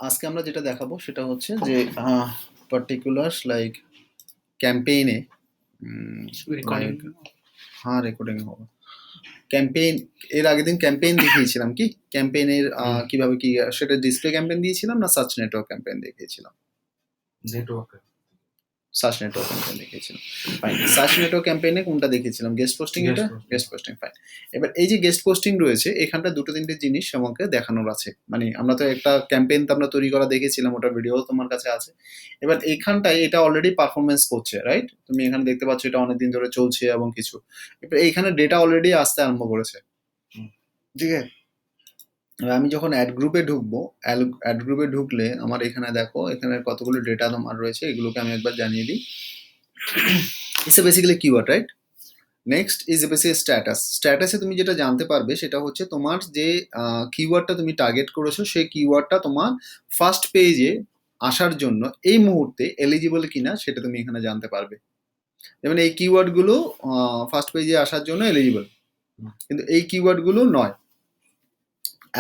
আজকে আমরা যেটা দেখাবো সেটা হচ্ছে যে পার্টিকুলার লাইক ক্যাম্পেইনে রেকর্ডিং লাইক হ্যাঁ রেকর্ডিং হবে ক্যাম্পেইন। এর আগের দিন ক্যাম্পেইন দেখিয়েছিলাম কি ক্যাম্পেইনের কিভাবে কি সেটা ডিসপ্লে ক্যাম্পেইন দিয়েছিলাম না সার্চ নেটওয়ার্ক ক্যাম্পেইন দেখিয়েছিলাম? নেটওয়ার্ক সার্চ নেটওয়ার্ক ক্যাম্পেইন দেখিয়েছিলাম। ফাইন, সার্চ নেটওয়ার্ক ক্যাম্পেইনে কোনটা দেখিয়েছিলাম? Guest posting. এটা গেস্ট পোস্টিং। ফাইন, এবার এই যে গেস্ট পোস্টিং রয়েছে এখানটা দুটো তিনটে জিনিস আমাকে দেখানোর আছে। মানে আমরা তো একটা ক্যাম্পেইন তো আমরা তৈরি করা দেখেছিলাম, ওটা ভিডিও তোমার কাছে আছে। এবার এইখানটায় এটা অলরেডি পারফরমেন্স করছে, রাইট? তুমি এখানে দেখতে পাচ্ছ এটা অনেকদিন ধরে চলছে এবং কিছু। এবার এইখানে ডেটা অলরেডি আসতে আরম্ভ করেছে, ঠিক আছে? এবার আমি যখন অ্যাড গ্রুপে ঢুকবো, অ্যাড গ্রুপে ঢুকলে আমার এখানে দেখো এখানে কতগুলো ডেটা তোমার রয়েছে, এগুলোকে আমি একবার জানিয়ে দিই। It's a basically keyword, right? Next is basic status. স্ট্যাটাসে তুমি যেটা জানতে পারবে সেটা হচ্ছে তোমার যে কিওয়ার্ডটা তুমি টার্গেট করেছো সেই কিওয়ার্ডটা তোমার ফার্স্ট পেজে আসার জন্য এই মুহূর্তে এলিজিবল কিনা সেটা তুমি এখানে জানতে পারবে। যেমন এই কিওয়ার্ডগুলো ফার্স্ট পেজে আসার জন্য এলিজিবল, কিন্তু এই কিওয়ার্ডগুলো নয়।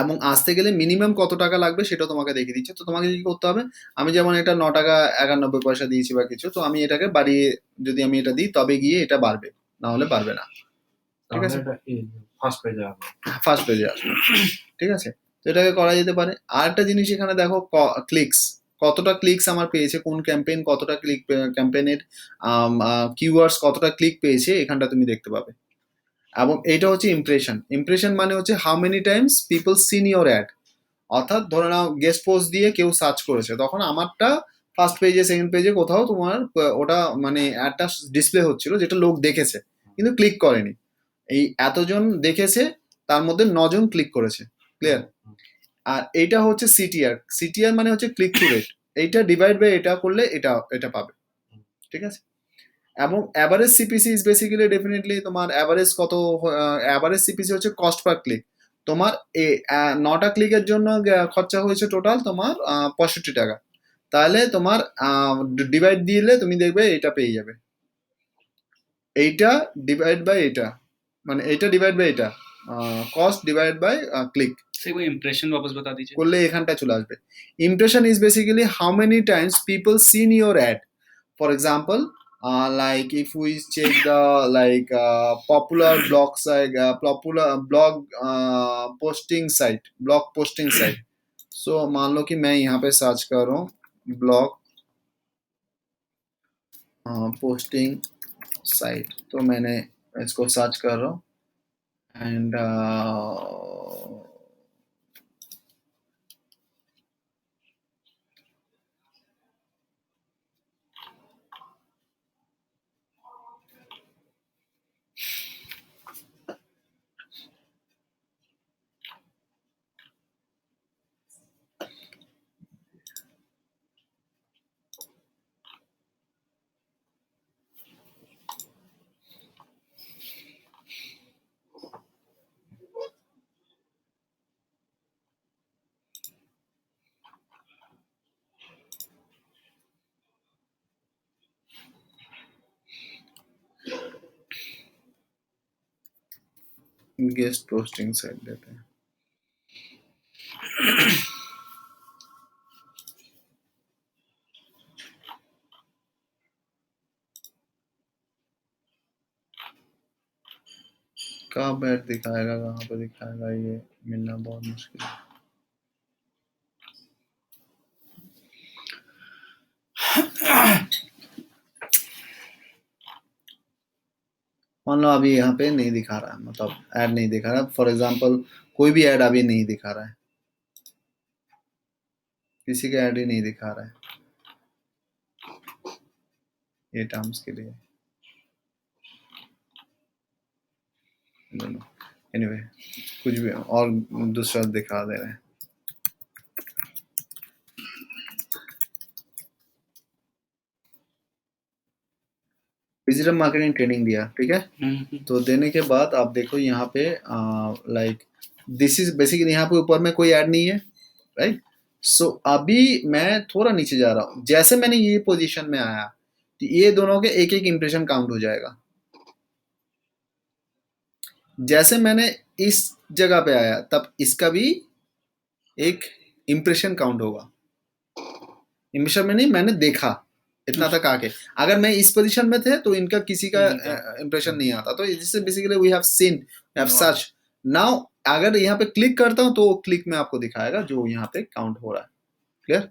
এবং আসতে গেলে মিনিমাম কত টাকা লাগবে সেটা তোমাকে দেখিয়ে দিচ্ছে। তো তোমাকে কি করতে হবে, আমি যেমন এটা 9 টাকা 91 পয়সা দিয়েছি বা কিছু, তো আমি এটাকে বাড়িয়ে যদি আমি এটা দিই তবে গিয়ে এটা বাড়বে, না হলে বাড়বে না। ঠিক আছে, ফার্স্ট পেজে আসবে। ফার্স্ট পেজে আসবে, ঠিক আছে? তো এটাকে করা যেতে পারে। আর একটা জিনিস এখানে দেখো, ক্লিকস, কতটা ক্লিকস আমার পেয়েছে, কোন ক্যাম্পেইন কতটা ক্লিক, ক্যাম্পেইনের কিওয়ার্ডস কতটা ক্লিক পেয়েছে এখানটা তুমি দেখতে পাবে। এবং এটা হচ্ছে ইমপ্রেশন। ইমপ্রেশন মানে হচ্ছে how many times people seen your ad. অর্থাৎ ধরে নাও গেস্ট পোস্ট দিয়ে কেউ সার্চ করেছে, তখন আমারটা ফার্স্ট পেজে সেকেন্ড পেজে কোথাও তোমার ওটা মানে অ্যাডটা ডিসপ্লে হচ্ছিল, যেটা লোক দেখেছে কিন্তু ক্লিক করেনি। এই এতজন দেখেছে, তার মধ্যে 9 জন ক্লিক করেছে, ক্লিয়ার? আর এইটা হচ্ছে সিটিআর। সিটিআর মানে হচ্ছে ক্লিক টু রেট। এইটা ডিভাইড বাই এটা করলে এটা এটা পাবে, ঠিক আছে? এবং average CPC is basically definitely তোমার অ্যাভারেজ কত, অ্যাভারেজ সিপিসি হচ্ছে কস্ট পার ক্লিক। তোমার 9টা ক্লিকের জন্য খরচা হয়েছে টোটাল তোমার 65 টাকা। তাহলে তোমার ডিভাইড দিলে তুমি দেখবে এটা পেয়ে যাবে, এইটা ডিভাইড বাই এটা, মানে এইটা ডিভাইড বাই এটা, कॉस्ट डिवाइड बाय क्लिक से वो इम्प्रेशन वापस बता दीजिए। করলে এখানটা চলে আসবে। Impression is basically how many times people seen your ad. For example, like if we check the like popular blog site, popular blog posting site, blog posting site. So मान लो कि मैं यहाँ पे सर्च कर रहा हूँ ब्लॉग पोस्टिंग साइट, तो मैंने इसको सर्च कर रहा हूँ एंड गेस्ट पोस्टिंग साइट देते हैं। कब ऐड दिखाएगा, कहाँ पे दिखाएगा, ये मिलना बहुत मुश्किल है। मान लो अभी यहाँ पे नहीं दिखा रहा है, मतलब ऐड नहीं दिखा रहा। फॉर एग्जांपल कोई भी ऐड अभी नहीं दिखा रहा है, किसी का ऐड ही नहीं दिखा रहा है ये टर्म्स के लिए। एनीवे कुछ भी और दूसरा दिखा दे रहे हैं। डिजिटल मार्केटिंग ट्रेनिंग दिया, ठीक है? तो देने के बाद आप देखो यहाँ पे लाइक दिस इज बेसिकली, यहाँ पे ऊपर में कोई ऐड नहीं है, राइट? सो अभी मैं थोड़ा नीचे जा रहा हूँ, जैसे मैंने ये पोजीशन में आया तो ये दोनों के एक एक इंप्रेशन काउंट हो जाएगा। जैसे मैंने इस जगह पे आया तब इसका भी एक इम्प्रेशन काउंट होगा। इम्प्रेशन में नहीं, मैंने देखा, इतना तक आके। अगर मैं इस पोजीशन में थे तो इनका किसी का इम्प्रेशन नहीं आता। तो इससे basically we have seen, we have search. Now अगर यहाँ पे क्लिक करता हूँ तो क्लिक में आपको दिखाएगा जो यहाँ पे काउंट हो रहा है। क्लियर?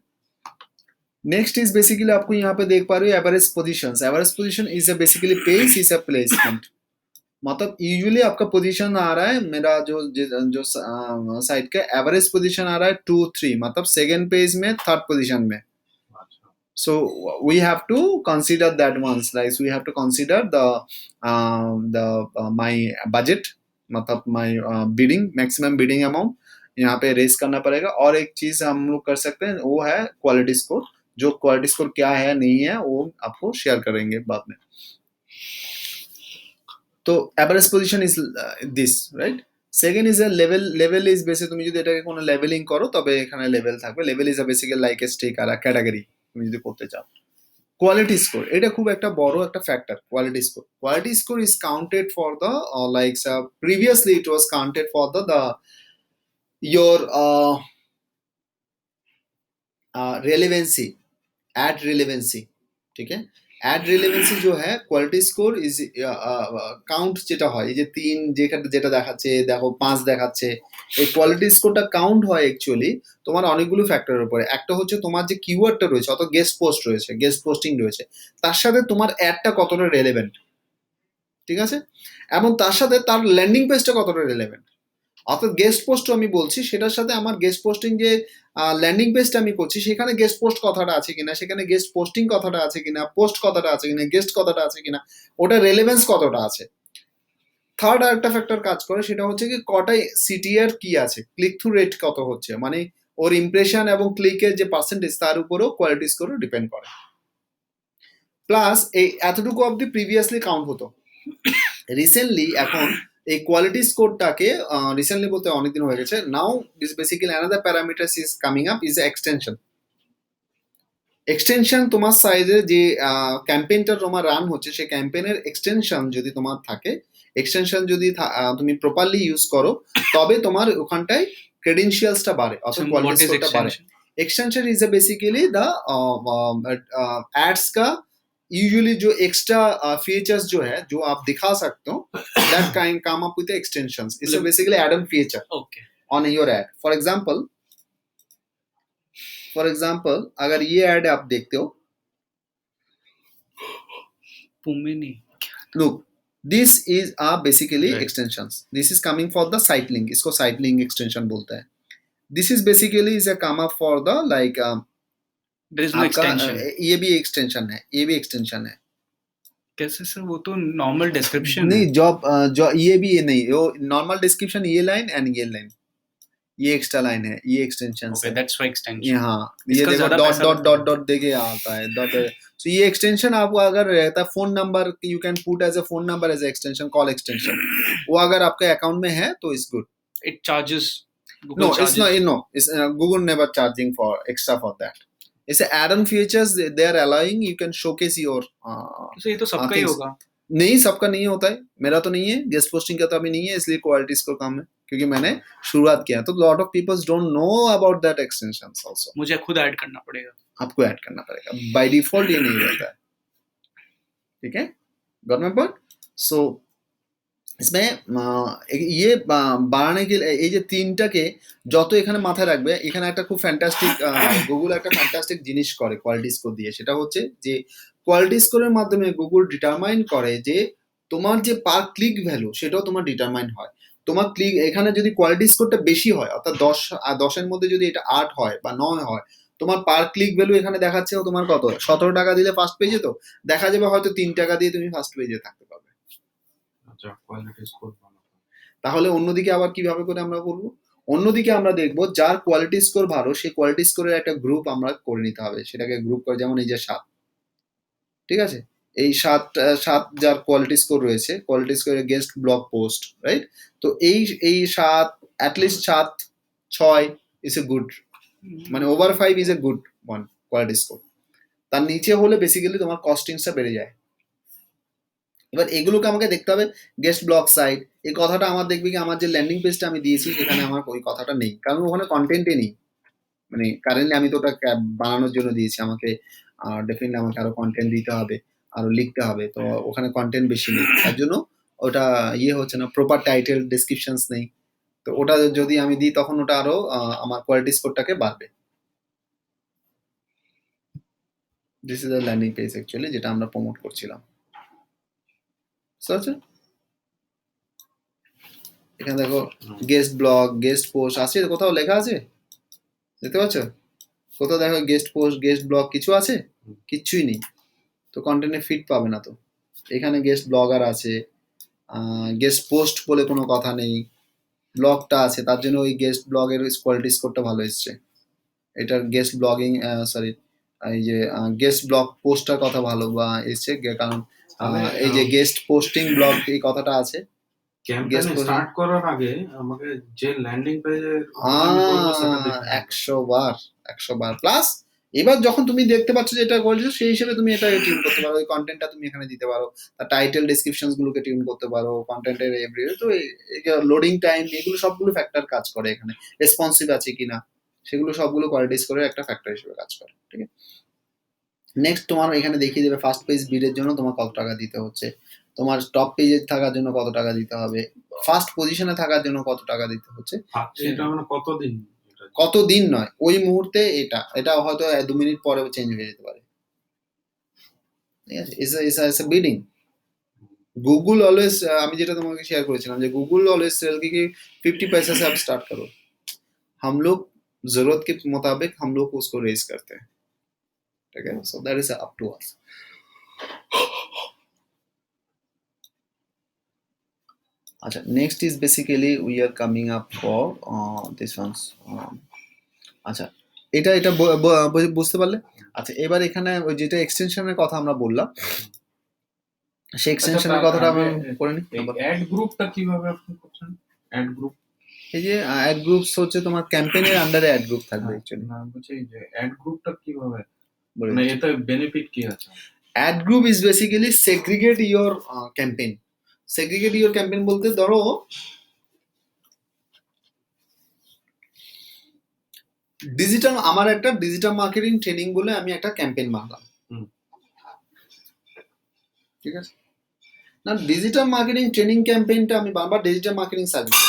नेक्स्ट इज बेसिकली आपको यहाँ पे देख पा रहे हो average positions. Average position is a basically page is a placement. मतलब यूजुअली आपका पोजीशन आ रहा है, मेरा जो साइट का एवरेज पोजीशन आ रहा है 2 3, मतलब सेकंड पेज में, थर्ड पोजीशन में। So we have to consider that ones, like we have to consider the my budget, मतलब my bidding, maximum bidding amount यहाँ पे रेस करना पड़ेगा। और एक चीज हम लोग कर सकते हैं वो है क्वालिटी स्कोर। जो क्वालिटी स्कोर क्या है नहीं है वो आपको शेयर करेंगे बाद में। তো average position is this, right? Second is a level. Level is বেসে তুমি যদি এটাকে কোনো লেভেলিং করো তবে এখানে লেভেল থাকবে। Level is a basically like a stake or category তুমি যদি করতে চাও। কোয়ালিটি স্কোর এটা খুব একটা বড় একটা factor. Quality score, quality score is counted for the like previously it was counted for the your relevancy, ad relevancy. ठीक है, অ্যাড রিলেভেন্সি जो है কোয়ালিটি স্কোর ইজ কাউন্ট যেটা হয়, এই যে 3 যেটা দেখাচ্ছে, দেখো 5 দেখাচ্ছে, এই কোয়ালিটি স্কোরটা কাউন্ট হয় অ্যাকচুয়ালি তোমার অনেকগুলো ফ্যাক্টরের উপরে। একটা হচ্ছে তোমার যে কিওয়ার্ডটা রয়েছে, অত গেস্ট পোস্ট রয়েছে, গেস্ট পোস্টিং রয়েছে, তার সাথে তোমার অ্যাডটা কতটা রেলেভেন্ট, ঠিক আছে, এবং তার সাথে তার ল্যান্ডিং পেজটা কতটা রেলেভেন্ট। অর্থাৎ গেস্ট পোস্টও আমি বলছি, সেটার সাথে আমার গেস্ট পোস্টিং যে ল্যান্ডিং পেজটা আমি করছি সেখানে গেস্ট পোস্ট কথাটা আছে কিনা, সেখানে গেস্ট পোস্টিং কথাটা আছে কিনা, পোস্ট কথাটা আছে কিনা, গেস্ট কথাটা আছে কিনা, ওটা রেলেভেন্স কতটা আছে। থার্ড আর একটা ফ্যাক্টর কাজ করে, সেটা হচ্ছে কি কটাই সিটিআর কি আছে, ক্লিক থ্রু রেট কত হচ্ছে, মানে ওর ইমপ্রেশন এবং ক্লিকের যে পার্সেন্টেজ তার উপরেও কোয়ালিটি স্কোরও ডিপেন্ড করে। প্লাস এই এতটুকু অবধি প্রিভিয়াসলি কাউন্ট হতো। রিসেন্টলি এখন এই কোয়ালিটি স্কোরটাকে রিসেন্টলি বলতে অনেকদিন হয়ে গেছে, now is basically another parameters is coming up is extension. Extension তোমার সাইজে যে ক্যাম্পেইনটা তোমার রান হচ্ছে সেই ক্যাম্পেইনের এক্সটেনশন যদি তোমার থাকে, এক্সটেনশন যদি তুমি প্রপারলি ইউজ করো তবে তোমার ওখানটায় ক্রেডেনশিয়ালসটা বাড়ে, অর্থাৎ কোয়ালিটি স্কোরটা বাড়ে। Extension is basically the ads का यूजुअली जो एक्स्ट्रा फीचर्स जो है जो आप दिखा सकते हो, that kind come up with extensions. It's basically add on feature on your ad. For example अगर ये एड आप देखते हो, look this is basically extensions. This is coming for the site link, इसको साइट लिंक एक्सटेंशन बोलते हैं। This is basically is a come up for the like there is no extension। ये भी एक्सटेंशन है, ये भी एक्सटेंशन है। कैसे सर, वो तो नॉर्मल डिस्क्रिप्शन नहीं, जॉब ये भी ये नहीं, वो नॉर्मल डिस्क्रिप्शन ये लाइन एंड ये लाइन, ये एक्स्ट्रा लाइन है, ये extension okay, that's why extension. हाँ, ये देखो डॉट डॉट डॉट डॉट देके आता है डॉट। सो ये एक्सटेंशन आपको अगर रहता है phone number, you can put as a phone number as extension, call extension, वो अगर आपके अकाउंट में है तो it's good. It charges No, it's not. No, it's Google never charging for extra for that. It's add-on features they are allowing. You can showcase your. तो ये तो सबका ही होगा। नहीं, सबका नहीं होता है, मेरा तो नहीं है, गेस्ट पोस्टिंग का तो अभी नहीं है, इसलिए क्वालिटी स्कोर कम है क्योंकि मैंने शुरुआत किया। तो lot of peoples don't know about that extensions also. मुझे खुद ऐड करना पड़ेगा। आपको ऐड करना पड़ेगा, बाय डिफॉल्ट ये नहीं रहता है। ठीक है, गॉट माय पॉइंट? सो इसमें ये বাড়ানো के এই যে তিনটাকে যত এখানে মাথায় রাখবে, এখানে একটা খুব ফ্যান্টাস্টিক গুগল একটা ফ্যান্টাস্টিক জিনিস করে কোয়ালিটি স্কোর দিয়ে, সেটা হচ্ছে যে কোয়ালিটি স্কোরের মাধ্যমে গুগল ডিটারমাইন করে যে তোমার যে পার ক্লিক ভ্যালু সেটাও তোমার ডিটারমাইন হয়। তোমার ক্লিক এখানে যদি কোয়ালিটি স্কোরটা বেশি হয়, অর্থাৎ 10 এর মধ্যে যদি এটা 8 হয় বা 9 হয়, তোমার পার ক্লিক ভ্যালু এখানে দেখাচ্ছে তোমার কত, 17 টাকা দিলে ফার্স্ট পেজে তো দেখা যাবে হয়তো 3 টাকা দিয়ে তুমি ফার্স্ট পেজে থাকতে পারবে। তাহলে অন্যদিকে আবার কিভাবে করে আমরা করব? অন্যদিকে আমরা দেখব যার কোয়ালিটি স্কোর ভালো সেই কোয়ালিটি স্কোরের একটা গ্রুপ আমরা করে নিতে হবে, সেটাকে গ্রুপ করে, যেমন এই যে 7, ঠিক আছে, এই 7 যার কোয়ালিটি স্কোর রয়েছে, কোয়ালিটি স্কোরের গেস্ট ব্লগ পোস্ট, রাইট? তো এই 7 অ্যাটলিস্ট 7 6 ইজ এ গুড, মানে over 5 is a good one quality score. তার নিচে হলে বেসিক্যালি তোমার কস্টিংসটা বেড়ে যায়। এবার এগুলোকে আমাকে দেখতে হবে গেস্ট ব্লগ সাইট, এই কথাটা আমার দেখবে কি আমার যে ল্যান্ডিং পেজটা আমি দিয়েছি সেখানে আমার ওই কথাটা নেই, কারণ ওখানে কন্টেন্টই নেই। মানে কারেন্টলি আমি তো ওটা বানানোর জন্য দিয়েছি, আমাকে ডেফিনেটলি আমাকে আরো কন্টেন্ট দিতে হবে, আরো লিখতে হবে, তো ওখানে কন্টেন্ট বেশি নেই, তার জন্য ওটা ইয়ে হচ্ছে না, প্রপার টাইটেল ডেসক্রিপশনস নেই। তো ওটা যদি আমি দিই তখন ওটা আরো আমার কোয়ালিটি স্কোরটাকে বাড়বে। This is a landing page actually, যেটা আমরা প্রমোট করছিলাম। বুঝতে পারছো? এখানে দেখো গেস্ট ব্লগ, গেস্ট পোস্ট আছে, কোথাও লেখা আছে দেখতে পাচ্ছ? কোথাও দেখো গেস্ট পোস্ট, গেস্ট ব্লগ কিছু আছে? কিচ্ছুই নেই, তো কন্টেন্টে ফিট পাবে না তো। এখানে গেস্ট ব্লগার আছে, গেস্ট পোস্ট বলে কোনো কথা নেই, ব্লগটা আছে, তার জন্য ওই গেস্ট ব্লগের কোয়ালিটি স্কোরটা ভালো এসছে। এটার গেস্ট ব্লগিং, সরি, এই যে গেস্ট ব্লগ পোস্টটার কথা ভালো বা এসছে, কারণ এই যে গেস্ট পোস্টিং ব্লগ এই কথাটা আছে। ক্যাম্পেইন স্টার্ট করার আগে আমাকে যে ল্যান্ডিং পেজে আমি করব সেটা দেখতে হবে। 100 বার প্লাস। এবার যখন তুমি দেখতে পাচ্ছ যে এটা করছো, সেই হিসেবে তুমি এটা টিউন করতে পারো, ওই কন্টেন্টটা তুমি এখানে দিতে পারো, তার টাইটেল ডেসক্রিপশনস গুলোকে টিউন করতে পারো, কন্টেন্টের এভরি, তো লোডিং টাইম এগুলো সবগুলো ফ্যাক্টর কাজ করে এখানে, রেসপন্সিভ আছে কিনা সেগুলো সবগুলো কোয়ালিটি স্কোরের একটা ফ্যাক্টর হিসেবে কাজ করে। ঠিক আছে, নেক্সট তোমার এখানে দেখিয়ে দেবে ফার্স্ট পেজ বিডের জন্য তোমার কত টাকা দিতে হচ্ছে, তোমার টপ পেজে থাকার জন্য কত টাকা দিতে হবে, ফার্স্ট পজিশনে থাকার জন্য কত টাকা দিতে হচ্ছে। এটা মানে কতদিন? কতদিন নয়, ওই মুহূর্তে এটা এটা হয়তো 2 মিনিট পরে চেঞ্জ হয়ে যেতে পারে। ঠিক আছে, ইটস বিডিং। গুগল অলওয়েজ, আমি যেটা তোমাকে শেয়ার করেছিলাম যে গুগल ऑलवेज सेल की 50 पैसे से आप स्टार्ट करो, हम लोग जरूरत के मुताबिक हम लोग उसको रेज करते हैं। ठीक है, so that is up to us. আচ্ছা, next is basically we are coming up for this ones. আচ্ছা, এটা এটা বুঝতে পারলে? আচ্ছা, এবার এখানে ওই যেটা এক্সটেনশনের কথা আমরা বললাম, সেই এক্সটেনশনের কথাটা আমরা করে নিই। অ্যাড গ্রুপটা কিভাবে আপনি করছেন? অ্যাড গ্রুপ, এই যে অ্যাড গ্রুপস হচ্ছে তোমার ক্যাম্পেইনের আন্ডারে অ্যাড গ্রুপ থাকবে অ্যাকচুয়ালি। না বলছি যে অ্যাড গ্রুপটা কিভাবে, বলে মানে এতে বেনিফিট কি আছে? Add group is basically segregate your campaign. Segregate your campaign বলতে ধরো ডিজিটাল, আমার একটা ডিজিটাল মার্কেটিং ট্রেনিং বলে আমি একটা ক্যাম্পেইন বানালাম। ঠিক আছে না, ডিজিটাল মার্কেটিং ট্রেনিং ক্যাম্পেইনটা আমি বারবার ডিজিটাল মার্কেটিং সার্ভিস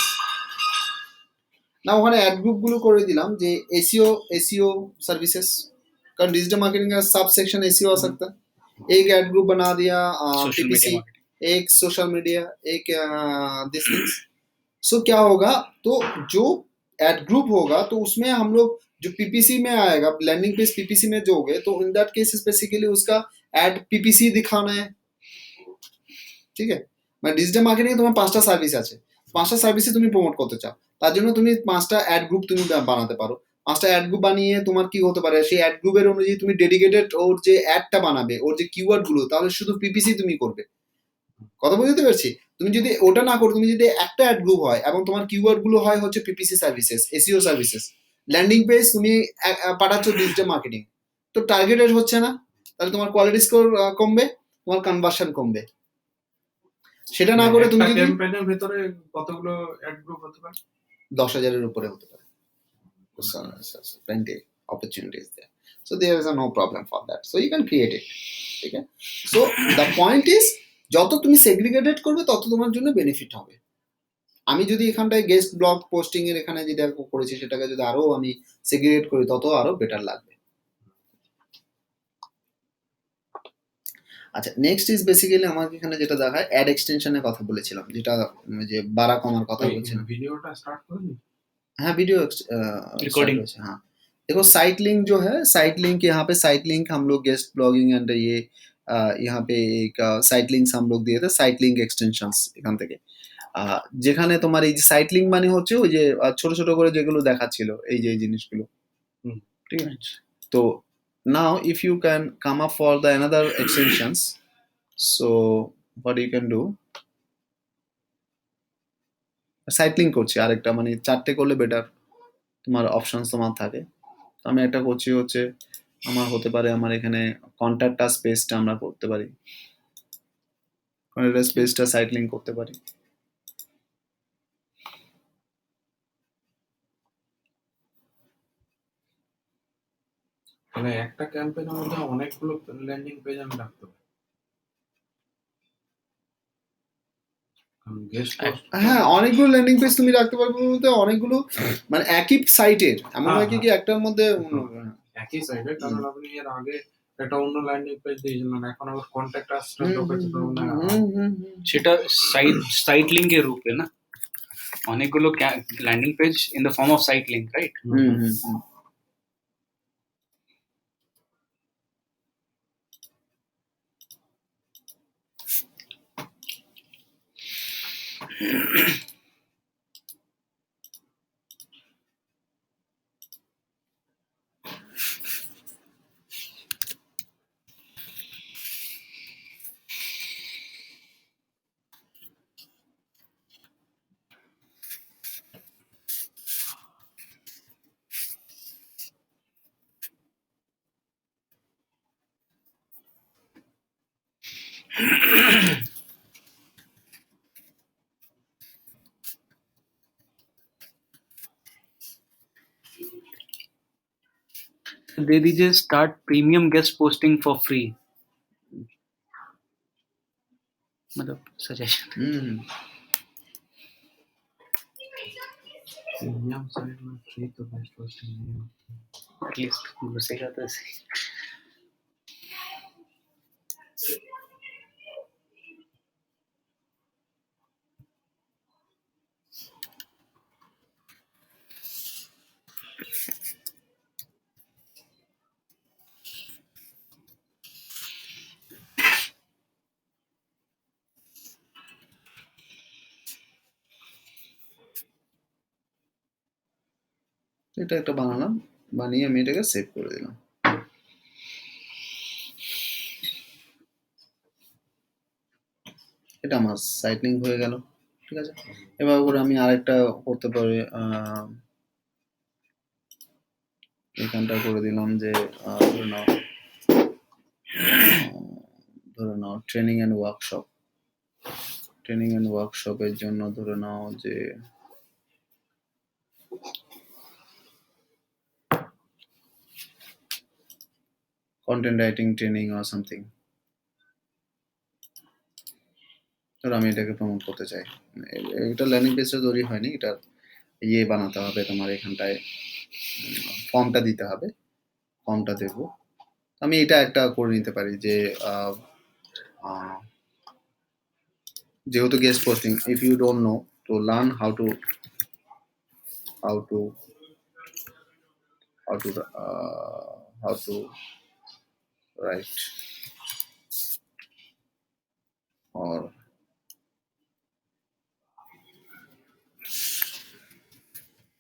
না, ওখানে অ্যাড গ্রুপগুলো করে দিলাম যে एसईओ एसईओ सर्विसेज, कारण डिजिटल मार्केटिंग का सब सेक्शन एसईओ आ सकता है। एक एड ग्रुप बना दिया, सोशल पीपीसी, मीडिया मार्केटिंग। एक सोशल मीडिया, एक दिस थिंग्स। सो क्या होगा, तो जो एड ग्रुप होगा तो उसमें हम लोग जो पीपीसी में आएगा, लैंडिंग पेज पीपीसी में जो हो गए, तो इन दैट केस बेसिकली उसका एड पीपीसी दिखाना है। ঠিক আছে, মানে ডিজিটাল মার্কেটিং তোমার 5টা সার্ভিস আছে, 5টা সার্ভিসে তুমি প্রমোট করতে চাও, তার জন্য তুমি 5টা অ্যাড গ্রুপ তুমি বানাতে পারো। 5টা অ্যাড গ্রুপ বানিয়ে তোমার কি হতে পারে, সেই অ্যাড গ্রুপের অনুযায়ী তুমি ডেডিকেটেড ওর যে অ্যাডটা বানাবে, ওর যে কিওয়ার্ড গুলো, তাহলে শুধু পিপিসি তুমি করবে। কথা বুঝতে পারছি? তুমি যদি ওটা না করো, তুমি যদি একটা অ্যাড গ্রুপ হয় এবং তোমার কিওয়ার্ড গুলো হয় হচ্ছে PPC services, SEO services, landing page তুমি পাঠাচ্ছ ডিজিটাল মার্কেটিং, তো টার্গেটেড হচ্ছে না, তাহলে তোমার কোয়ালিটি স্কোর কমবে, তোমার কনভার্সন কমবে। সেটা না করে তুমি যদি ক্যাম্পেইনের ভিতরে কতগুলো অ্যাড গ্রুপ হতে পারে? 10,000-এর উপরে হতে পারে। Plenty opportunities there. So there is no problem for that. So you can create it. ঠিক আছে? So the point is, যত তুমি সেগ্রিগেটেড করবে তত তোমার জন্য বেনিফিট হবে। আমি যদি এখানটায় গেস্ট ব্লগ পোস্টিং এর এখানে যেটা করেছি সেটাকে যদি আরো আমি সেগ্রিগেট করি, তত আরো বেটার লাগবে। আচ্ছা, নেক্সট ইজ বেসিক্যালি আমাকে এখানে যেটা দেখায় অ্যাড এক্সটেনশনের কথা বলেছিলাম, যেটা যে বাড়া কমার কথা বলছিলাম। ভিডিওটা স্টার্ট করুন। हाँ, वीडियो रिकॉर्डिंग। हाँ, देखो साइट लिंक जो है, साइट लिंक, यहाँ पे साइट लिंक हम लोग गेस्ट ब्लॉगिंग एंड ये यहाँ पे एक সাইট লিঙ্কস हम लोग दिए थे, সাইট লিঙ্ক এক্সটেনশনস এখান থেকে। যেখানে তোমার এই যে সাইট লিঙ্ক মানে হচ্ছে ওই যে ছোট ছোট করে যেগুলো দেখাচ্ছিল, এই যে এই জিনিসগুলো। ঠিক আছে, তো now if you can come up for the another extensions, so what you can do, site link করছি আরেকটা, মানে 4টে করলে বেটার তোমার অপশনস তোমার থাকে। আমি একটা করছি হচ্ছে, আমার হতে পারে আমার এখানে কন্ট্যাক্ট আস পেজটা আমরা করতে পারি, কন্ট্যাক্ট আস পেজটা সাইট লিঙ্ক করতে পারি। তাহলে একটা ক্যাম্পেইনের মধ্যে অনেকগুলো ল্যান্ডিং পেজ আমি রাখতে পারি। গেস্ট পোস্ট হ্যাঁ, অনেকগুলো ল্যান্ডিং পেজ তুমি রাখতে পারবে বলতে অনেকগুলো মানে একই সাইটের এমন হয় কি একটার মধ্যে একই সাইডে, কারণ আপনি এর আগে একটা অন্য ল্যান্ডিং পেজ দিয়েছিলেন, এখন আবার কন্ট্যাক্ট আসলে ঢোকাচ্ছে, তো সেটা সাইট লিংকের রূপে না, অনেকগুলো landing page in the form of site link, right? दे दीजिए start premium guest posting for free, मतलब सजेशन। प्रीमियम साइट में फ्री तो बेस्ट पोस्टिंग नहीं है। एटलीस्ट घुसेगा तो सही। এটা একটা বানালাম, বানিয়ে আমি এটাকে সেভ করে দিলাম। এটা আমার সাইট লিঙ্ক হয়ে গেল, ঠিক আছে। এবার করে আমি আরেকটা করতে পারি, এখানটা করে দিলাম যে ধরে নাও training and workshop, training and ওয়ার্কশপের জন্য ধরে নাও যে content writing training or something, ধরো আমি এটাকে প্রমোট করতে চাই। এটা ল্যান্ডিং পেজটা তৈরি হয়নি, এটা ইয়ে বানাতে হবে তোমার, এখানটায় ফর্মটা দিতে হবে, ফর্মটা দেবো। আমি এটা একটা করে নিতে পারি যে যেহেতু guest posting, if you don't know to learn how to write or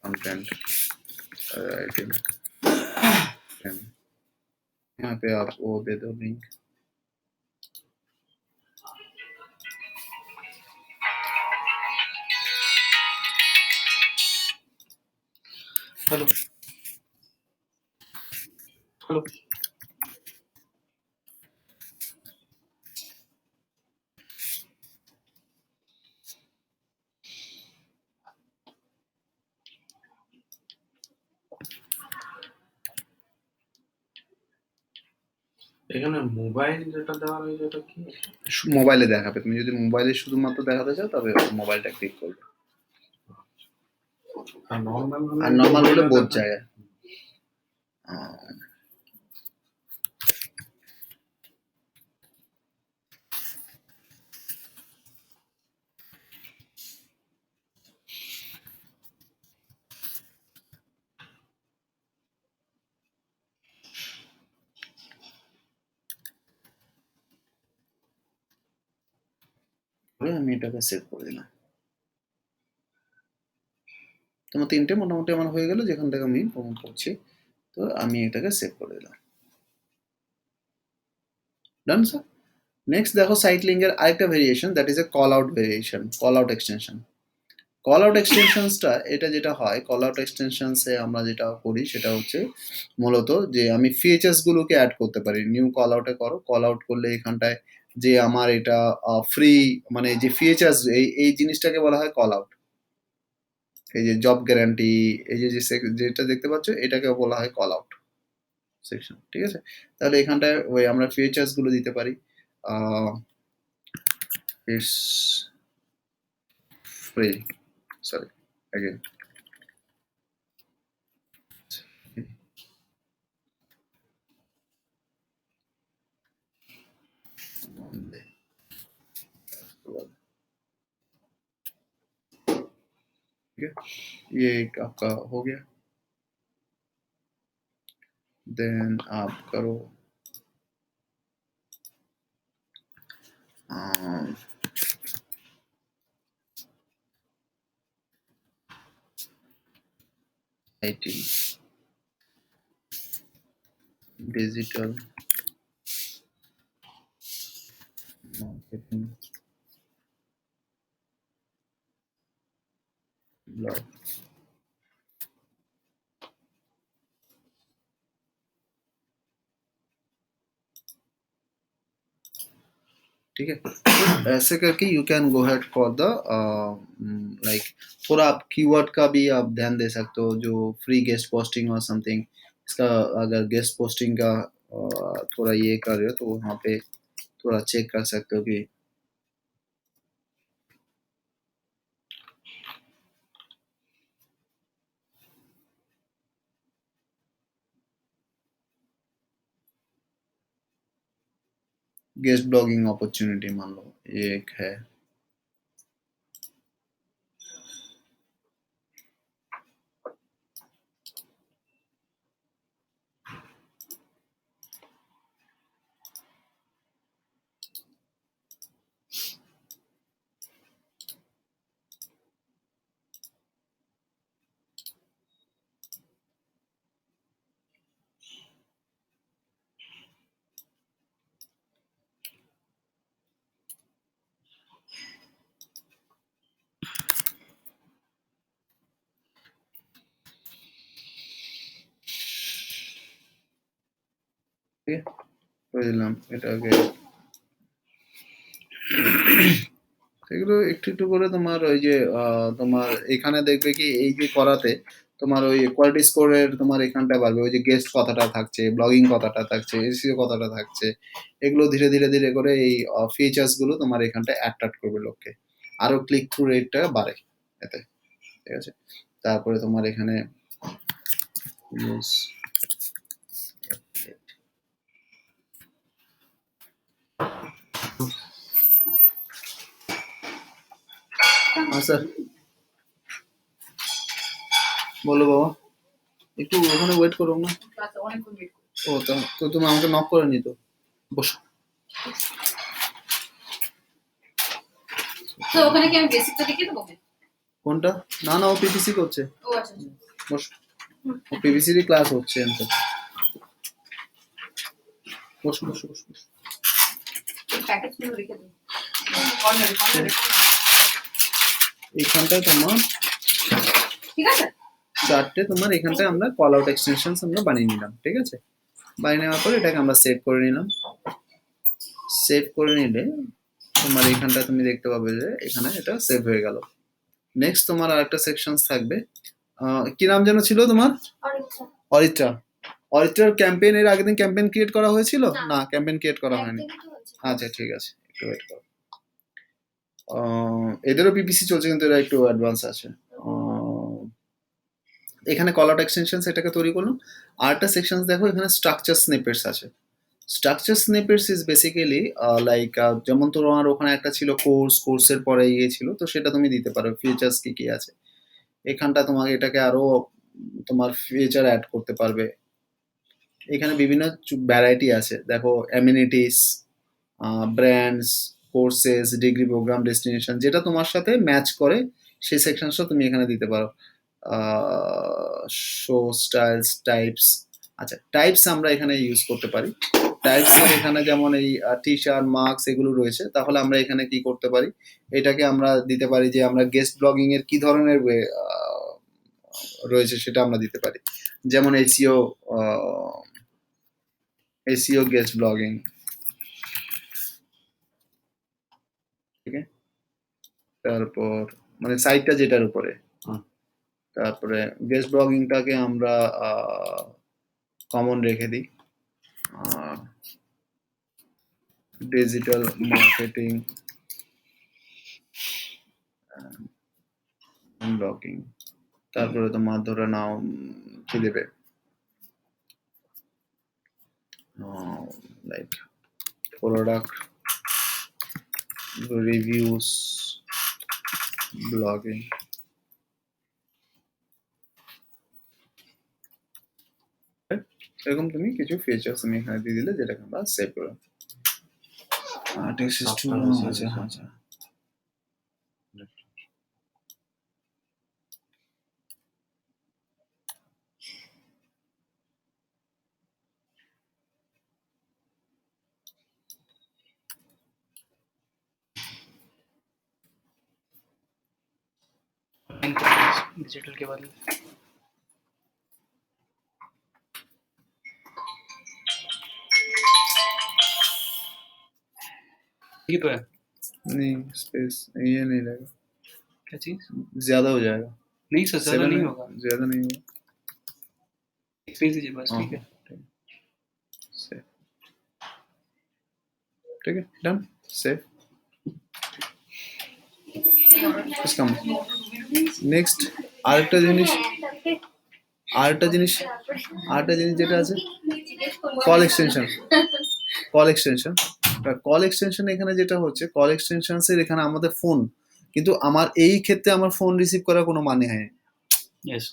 content writing, यहाँ पे आप वो दे दो लिंक। हेलो हेलो এখানে মোবাইল যেটা দেওয়া রয়েছে এটা কি? মোবাইলে দেখাবে, তুমি যদি মোবাইলে শুধুমাত্র দেখাতে চাও তবে মোবাইলটা ক্লিক করবে, আর নর্মাল হলে বোঝ যায়। আমি এটাকে সেভ করে দিলাম। তোমার তিনটে মোটামুটি আমার হয়ে গেল, যেখান থেকে আমি প্রমোট করছি। তো আমি এটাকে সেভ করে দিলাম, ডান স্যার। নেক্সট দেখো সাইট লিঙ্কের আরেকটা variation, that is a call out variation, call out extension. Call out এক্সটেনশনসটা এটা যেটা হয়, কল আউট এক্সটেনশনসে আমরা যেটা করি সেটা হচ্ছে মূলত যে আমি ফিচার্স গুলোকে অ্যাড করতে পারি। নিউ কল আউটে করো, কল আউট করলে এখানটায় যে আমার এটা ফ্রি, মানে যে ফিচার্স এই জিনিসটাকে বলা হয় কল আউট। এই যে জব গ্যারান্টি, এই যে যেটা দেখতে পাচ্ছ এটাকে বলা হয় কল আউট। সেকশন, ঠিক আছে? তাহলে এখানটায় ওই আমরা ফিচার্স গুলো দিতে পারি। ইটস ফ্রি, সরি, অ্যাগেন ठीक है, ये एक आपका हो गया। देन आप करो आईटी डिजिटल मार्केटिंग ब्लॉग। ठीक है, ऐसे करके you can go head for the like, थोड़ा आप कीवर्ड का भी आप ध्यान दे सकते हो, जो फ्री गेस्ट पोस्टिंग और समथिंग, इसका अगर गेस्ट पोस्टिंग का थोड़ा ये कर रहे हो तो वहाँ पे थोड़ा चेक कर सकते हो कि गेस्ट ब्लॉगिंग अपॉर्चुनिटी मान लो ये एक है। ঠিক আছে, বুঝলাম এটাকে। সেগুলো একটু একটু করে তোমার ওই যে তোমার এখানে দেখবে কি এই যে করাতে তোমার ওই কোয়ালিটি স্কোরের তোমার এখানটা বাড়বে, ওই যে গেস্ট কথাটা থাকছে, ব্লগিং কথাটা থাকছে, এসইও কথাটা থাকছে, এগুলো ধীরে ধীরে ধীরে করে এই ফিচার্স গুলো তোমার এখানটা অ্যাট্রাক্ট করবে লোককে, আরো ক্লিক থ্রু রেটটা বাড়ে এতে, ঠিক আছে? তারপরে তোমার এখানে use हाँ স্যার, বলো বাবা, একটু ওখানে ওয়েট করো না। ও তো তুমি আমাকে নক করে নি তো, বসো। তো ওখানে কি আমি বেসিকটা দেখিয়ে দেবো? কোনটা? না না, ও পিপিসি করছে, ও আচ্ছা আচ্ছা। বসো। ও পিপিসিরই ক্লাস হচ্ছে এনতে, বসো বসো বসো বসো। প্যাকেজগুলো রেখে দেবো কর্নারে কর্নারে। এইখানটায় তোমার ঠিক আছে। চারটে তোমার এখানটায় আমরা কল আউট এক্সটেনশনস আমরা বানিয়ে নিলাম, ঠিক আছে? বানিয়ে নেওয়ার পরে এটাকে আমরা সেভ করে নিলাম। সেভ করে নিলে তোমার এইখানটা তুমি দেখতে পাবে যে এখানে এটা সেভ হয়ে গেল। নেক্সট তোমার আরেকটা সেকশনস থাকবে, কি নাম যেন ছিল তোমার? আচ্ছা। অরিত্রা। অরিত্রার ক্যাম্পেইন এর আগের দিন ক্যাম্পেইন ক্রিয়েট করা হয়েছিল? না। না, ক্যাম্পেইন ক্রিয়েট করা হয়নি। একদিনই তো হয়েছে। আচ্ছা ঠিক আছে, একটু ওয়েট করো। এদেরও পিপিসি চলছে কিন্তু এরা একটু অ্যাডভান্স আছে। এখানে কল আউট এক্সটেনশনস এটাকে তৈরি করলাম। আরেকটা সেকশনস দেখো, এখানে স্ট্রাকচার স্নিপেটস আছে। Structure snippets is basically like, যেমন তোমার ওখানে একটা ছিল কোর্সের পরে ইয়ে ছিল, তো সেটা তুমি দিতে পারো ফিচার্স কি কি আছে। এখানটা তোমাকে এটাকে আরো তোমার ফিচার অ্যাড করতে পারবে। এখানে বিভিন্ন ভ্যারাইটি আছে, দেখো amenities, brands, courses, degree program, destination, যেটা তোমার সাথে ম্যাচ করে সেই সেকশনসটা তুমি এখানে দিতে পারো। Show styles, types. আচ্ছা, টাইপস আমরা এখানে ইউজ করতে পারি। টাইপস এখানে যেমন এই টি শার্ট, মার্কস এগুলো রয়েছে, তাহলে আমরা এখানে কি করতে পারি, এটাকে আমরা দিতে পারি যে আমরা গেস্ট ব্লগিং এর কি ধরনের রয়েছে সেটা আমরা দিতে পারি। যেমন এসইও গেস্ট ব্লগিং, ঠিক আছে? তারপর মানে সাইটটা যেটার উপরে, তারপরে গেস্ট ব্লগিংটাকে আমরা কমন রেখে দিই ডিজিটাল মার্কেটিং ব্লগিং তারপরে তোমার ধরে নাও কি দেবে লাইক প্রোডাক্ট রিভিউস ব্লগিং এরকম তুমি কিছু ফিচার্স তুমি এখানে দিয়ে দিলে যেটাকে আমরা সেভ করব টেক্সট আচ্ছা আচ্ছা डिजिटल के बारे में ये तो है नहीं स्पेस ये नहीं रहेगा क्या चीज ज्यादा हो जाएगा नहीं सर ज्यादा 7 नहीं है, होगा ज्यादा नहीं होगा स्पेस दीजिए बस हाँ, ठीक है सेव ठीक है डन सेव इसका নেক্সট আরেকটা জিনিস যেটা আছে কল এক্সটেনশন কল এক্সটেনশন এখানে যেটা হচ্ছে কল এক্সটেনশনসের এখানে আমাদের ফোন কিন্তু আমার এই ক্ষেত্রে আমার ফোন রিসিভ করার কোনো মানে হয় না। यस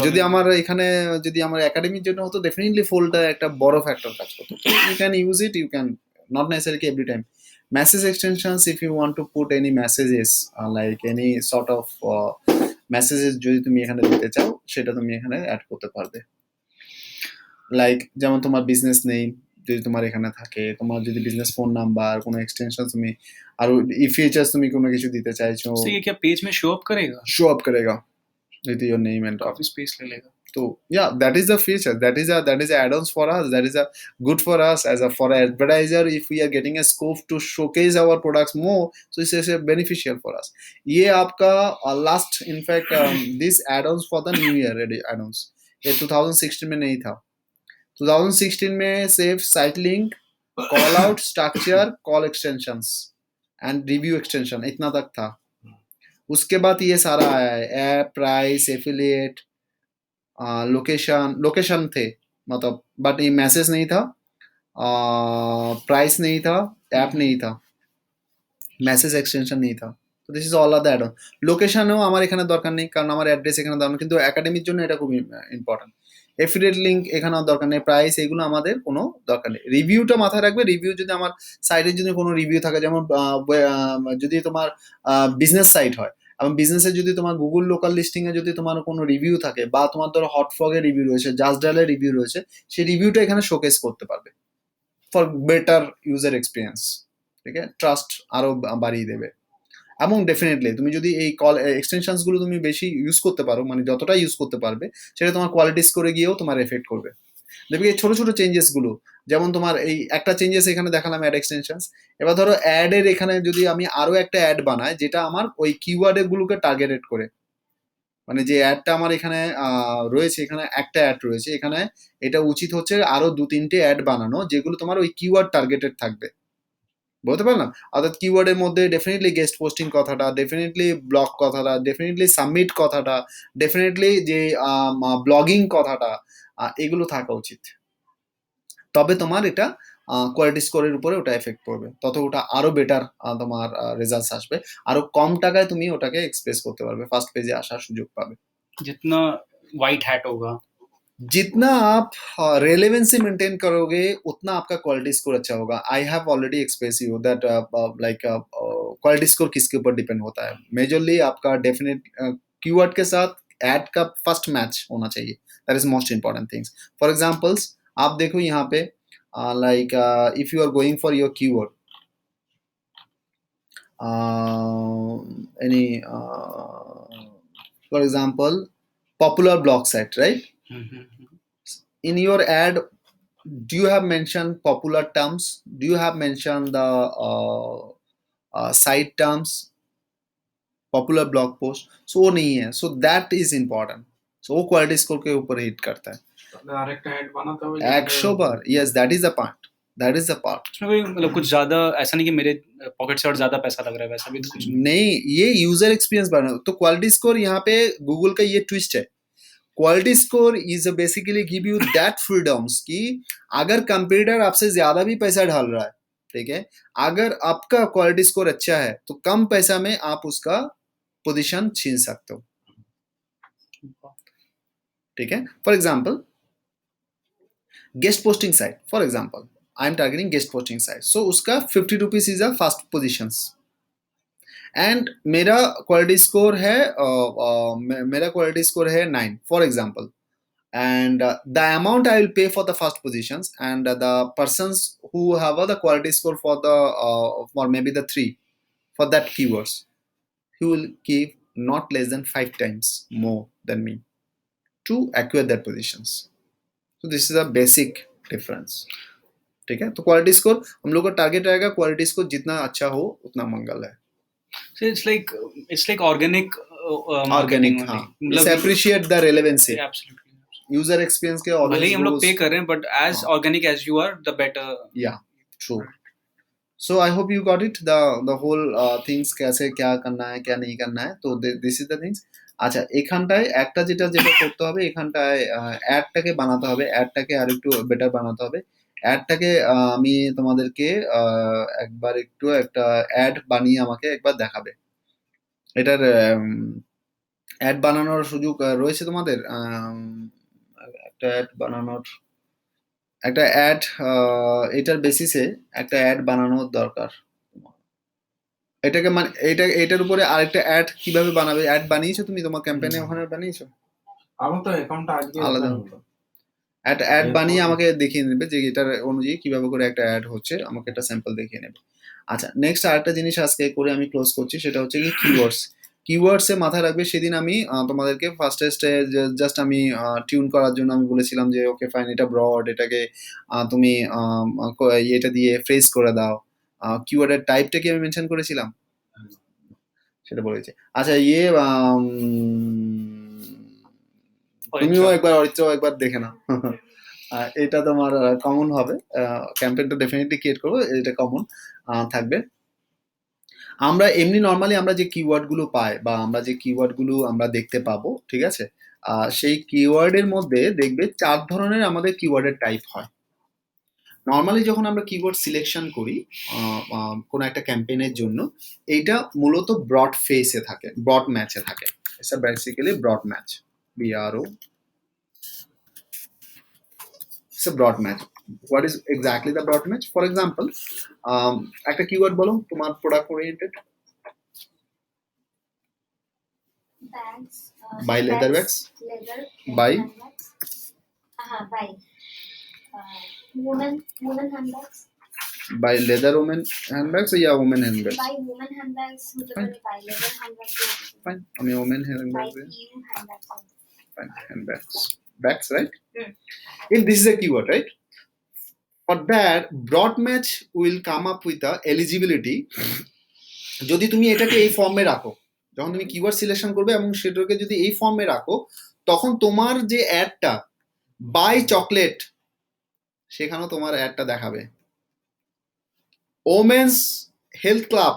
যদি আমার এখানে যদি আমার একাডেমির জন্য হতো ডেফিনেটলি ফোনটা একটা বড় ফ্যাক্টর কাজ করতো you can use it you can not necessarily every time message extensions if you want to put any messages like any sort of messages যদি তুমি এখানে দিতে চাও সেটা তুমি এখানে অ্যাড করতে পারবে লাইক যেমন তোমার বিজনেস নেম যদি তোমার এখানে থাকে তোমার যদি বিজনেস ফোন নাম্বার কোনো এক্সটেনশন তুমি আর ফিচার্স তুমি কোনো কিছু দিতে চাইছো तो ये क्या पेज में शो अप करेगा शो अप करेगा with your name and काफी स्पेस ले लेगा so yeah that is the feature that is a add-ons for us that is a good for us as a for an advertiser if we are getting a scope to showcase our products more so it's a beneficial for us ये आपका last in fact this add-ons for the new year add-ons ये 2016 में नहीं था 2016 में सिर्फ site link call out structure call extensions and review extension इतना तक था उसके बाद ये सारा आया है ऐप प्राइस एफिलिएट लोकेशन थे मतलब बट ये मैसेज नहीं था प्राइस नहीं था ऐप नहीं था মেসেজ এক্সটেনশন নেই था তো this is all other add on লোকেশনও আমার এখানে দরকার নেই কারণ আমার অ্যাড্রেস এখানে দরকার কিন্তু একাডেমির জন্য এটা খুব ইম্পর্টেন্ট এফিলিয়েট লিঙ্ক এখানেও দরকার নেই প্রাইস এগুলো আমাদের কোনো দরকার নেই রিভিউটা মাথায় রাখবে রিভিউ যদি আমার সাইটের যদি কোনো রিভিউ থাকে যেমন যদি তোমার বিজনেস সাইট হয় এবং বিজনেসে যদি তোমার গুগল লোকাল লিস্টিং এ যদি তোমার কোনো রিভিউ থাকে বা তোমার ধরো হটফগের রিভিউ রয়েছে জাস্ট ডায়ালের রিভিউ রয়েছে সেই রিভিউটা এখানে শোকেস করতে পারবে ফর বেটার ইউজার এক্সপিরিয়েন্স ঠিক আছে ট্রাস্ট আরো বাড়িয়ে দেবে এবং ডেফিনেটলি তুমি যদি এই কল এক্সটেনশনস গুলো তুমি বেশি ইউজ করতে পারো মানে যতটা ইউজ করতে পারবে সেটা তোমার কোয়ালিটি স্কোরে গিয়েও তোমার এফেক্ট করবে দেখবে এই ছোট ছোট চেঞ্জেস গুলো যেমন তোমার এই একটা চেঞ্জেস এখানে দেখালাম অ্যাড এক্সটেনশনস এবার ধরো অ্যাড এর এখানে যদি আমি আরো একটা অ্যাড বানাই যেটা আমার ওই কিওয়ার্ড গুলোকে টার্গেটেড করে মানে যে অ্যাডটা আমার এখানে রয়েছে এখানে একটা অ্যাড রয়েছে এখানে এটা উচিত হচ্ছে আরো 2-3টে অ্যাড বানানো যেগুলো তোমার ওই কিওয়ার্ড টার্গেটেড থাকবে বলতে পারলাম অর্থাৎ কিওয়ার্ডের মধ্যে ডেফিনেটলি গেস্ট পোস্টিং কথাটা ডেফিনেটলি ব্লগ কথাটা ডেফিনেটলি সাবমিট কথাটা ডেফিনেটলি যে ব্লগিং কথাটা এগুলো থাকা উচিত তবে তোমার এটা কোয়ালিটি স্কোরের উপরে ওটা এফেক্ট পড়বে তত ওটা আরো বেটার তোমার রেজাল্টস আসবে আরো কম টাকায় তুমি ওটাকে এক্সপ্রেস করতে পারবে ফার্স্ট পেজে আসার সুযোগ পাবে जितना वाइट हैट होगा जितना आप रेलेवेंसी मेंटेन करोगे उतना आपका क्वालिटी स्कोर अच्छा होगा I have already express you that like quality score किसके ऊपर डिपेंड होता है मेजरली आपका डेफिनेट कीवर्ड के साथ एड का फर्स्ट मैच होना चाहिए that is most important things for examples आप देखो यहाँ पे like if you are going for your keyword any for example popular blog site right in your ad do you have mentioned popular terms do you have mentioned the site terms popular blog post so nahi hai so that is important So वो quality score के ऊपर hit करता है তাহলে আরেকটা add বানাতে হবে 100 बार yes that is the part उसमें कोई मतलब कुछ ज्यादा ऐसा नहीं कि मेरे पॉकेट से और ज्यादा पैसा लग रहा है, वैसा भी तो कुछ नहीं। नहीं ये यूजर एक्सपीरियंस बना तो क्वालिटी स्कोर यहाँ पे गूगल का ये ट्विस्ट है quality score is basically give you that freedoms कि अगर कंपटीटर आपसे ज्यादा भी पैसा डाल रहा है ठीक है अगर आपका क्वालिटी स्कोर अच्छा है तो कम पैसा में आप उसका पोजीशन छीन सकते हो ठीक है for example guest posting site for example I am targeting guest posting site so उसका 50 rupees is a first position and मेरा क्वालिटी स्कोर है मेरा क्वालिटी स्कोर है 9 for example and the amount I will pay for the first positions and the persons who have the quality score for the for maybe the 3 for that keywords he will give not less than 5 times more than me to acquire that positions so this is a basic difference ठीक है तो quality score हम लोग का target रहेगा quality score जितना अच्छा हो उतना मंगल है So it's like organic organic marketing हाँ only. Let's appreciate the relevancy Yeah, absolutely. User experience के भले ही हम लोग always पे goes- कर रहे हैं, but as हाँ। organic as you are, the better. Yeah, true. So I hope you got it. The whole things कैसे क्या करना है क्या नहीं करना है तो this is the things. আচ্ছা এখানটায় একটা যেটা করতে হবে এখানটায় অ্যাডটাকে বানাতে হবে অ্যাডটাকে আরেকটু বেটার বানাতে হবে অ্যাডটাকে আমি তোমাদেরকে একবার একটু একটা অ্যাড বানিয়ে আমাকে একবার দেখাবে এটার অ্যাড বানানোর সুযোগ রয়েছে তোমাদের একটা অ্যাড বানানোর একটা অ্যাড এটার বেসিসে একটা অ্যাড বানানোর দরকার এটাকে মানে এটার উপরে আরেকটা অ্যাড কিভাবে বানাবে অ্যাড বানিয়েছো তুমি তোমার ক্যাম্পেইনে ওখানে বানিয়েছো আমার তো অ্যাকাউন্টটা আজকে আলাদা। open হলো। একটা অ্যাড বানিয়ে আমাকে দেখিয়ে নেবে যে এটার অনুযায়ী কিভাবে করে একটা অ্যাড হচ্ছে আমাকে একটা স্যাম্পল দেখিয়ে নেবে আচ্ছা নেক্সট আরেকটা জিনিস আজকে করে আমি ক্লোজ করছি সেটা হচ্ছে কি কিওয়ার্ডসে মাথায় রাখবে সেদিন আমি তোমাদেরকে ফার্স্টে জাস্ট আমি টিউন করার জন্য আমি বলেছিলাম যে ওকে ফাইন এটা ব্রড এটাকে তুমি এটা দিয়ে ফ্রেজ করে দাও কিওয়ার্ডের টাইপটা কি আমি মেনশন করেছিলাম সেটা বলেছি আচ্ছা তুমিও একবার অরিত্র একবার দেখে নাও এটা তোমার কমন হবে ক্যাম্পেইনটা ডেফিনেটলি ক্রিয়েট করবো এটা কমন থাকবে আমরা এমনি নর্মালি আমরা যে কিওয়ার্ডগুলো পাই বা আমরা যে কিওয়ার্ডগুলো আমরা দেখতে পাবো ঠিক আছে সেই কিওয়ার্ডের মধ্যে দেখবে 4 ধরনের আমাদের কিওয়ার্ডের টাইপ হয় নর্মালি যখন আমরা কিওয়ার্ড সিলেকশন করি কোনো একটা ক্যাম্পেইনের জন্য এইটা মূলত ব্রড ফেসে থাকে ব্রড ম্যাচে থাকে এটা basically broad match BRO it's a broad match what is exactly the broad match for example একটা কিওয়ার্ড বলো তোমার product oriented Bags. By leather bags? Leather. By? handbags. By. Women handbags. by leather women handbags or yeah women handbags By women handbags. হতে পারে by leather handbags. fine আমি women By handbags EU handbags. fine handbags bags right Hmm. if this is a keyword right for that broad match will come up with the eligibility যদি তুমি এটাকে এই ফর্মে রাখো যখন তুমি কিওয়ার্ড সিলেকশন করবে এবং সেটাকে যদি এই ফর্মে রাখো তখন তোমার যে অ্যাডটা বাই চকলেট সেখানেও তোমার অ্যাডটা দেখাবে ওমেন্স হেলথ ক্লাব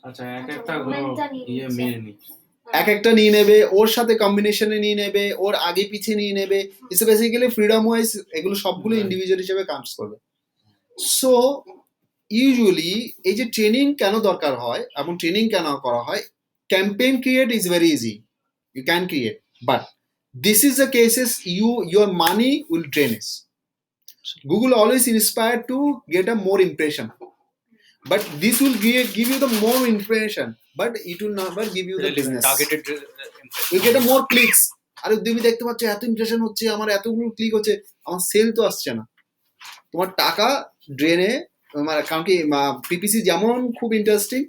আচ্ছা এক আচ্ছা, একটা womenটা নিয়ে ইয়ে নিচ্ছে। মেনে নিচ্ছে এক একটা নিয়ে নেবে ওর সাথে কম্বিনেশনে নিয়ে নেবে ওর আগে পিছে নিয়ে নেবে ইটস বেসিক্যালি ফ্রিডম ওয়াইজ এগুলো সবগুলো ইন্ডিভিজুয়াল হিসেবে কাউন্ট করবে সো ইউজুয়ালি এই যে ট্রেনিং কেন দরকার হয় এবং ট্রেনিং কেন করা হয় campaign create is very easy you can create but this is the cases your money will drain it Google always inspired to get a more impression but this will give you the more impression but it will never give you the business Targeted you get a more clicks আরে তুমি দেখতে পাচ্ছ এত impression হচ্ছে আমার এতগুলো click হচ্ছে আমার সেল তো আসছে না তোমার টাকা ড্রেনে কারণ কি পিপিসি যেমন খুব ইন্টারেস্টিং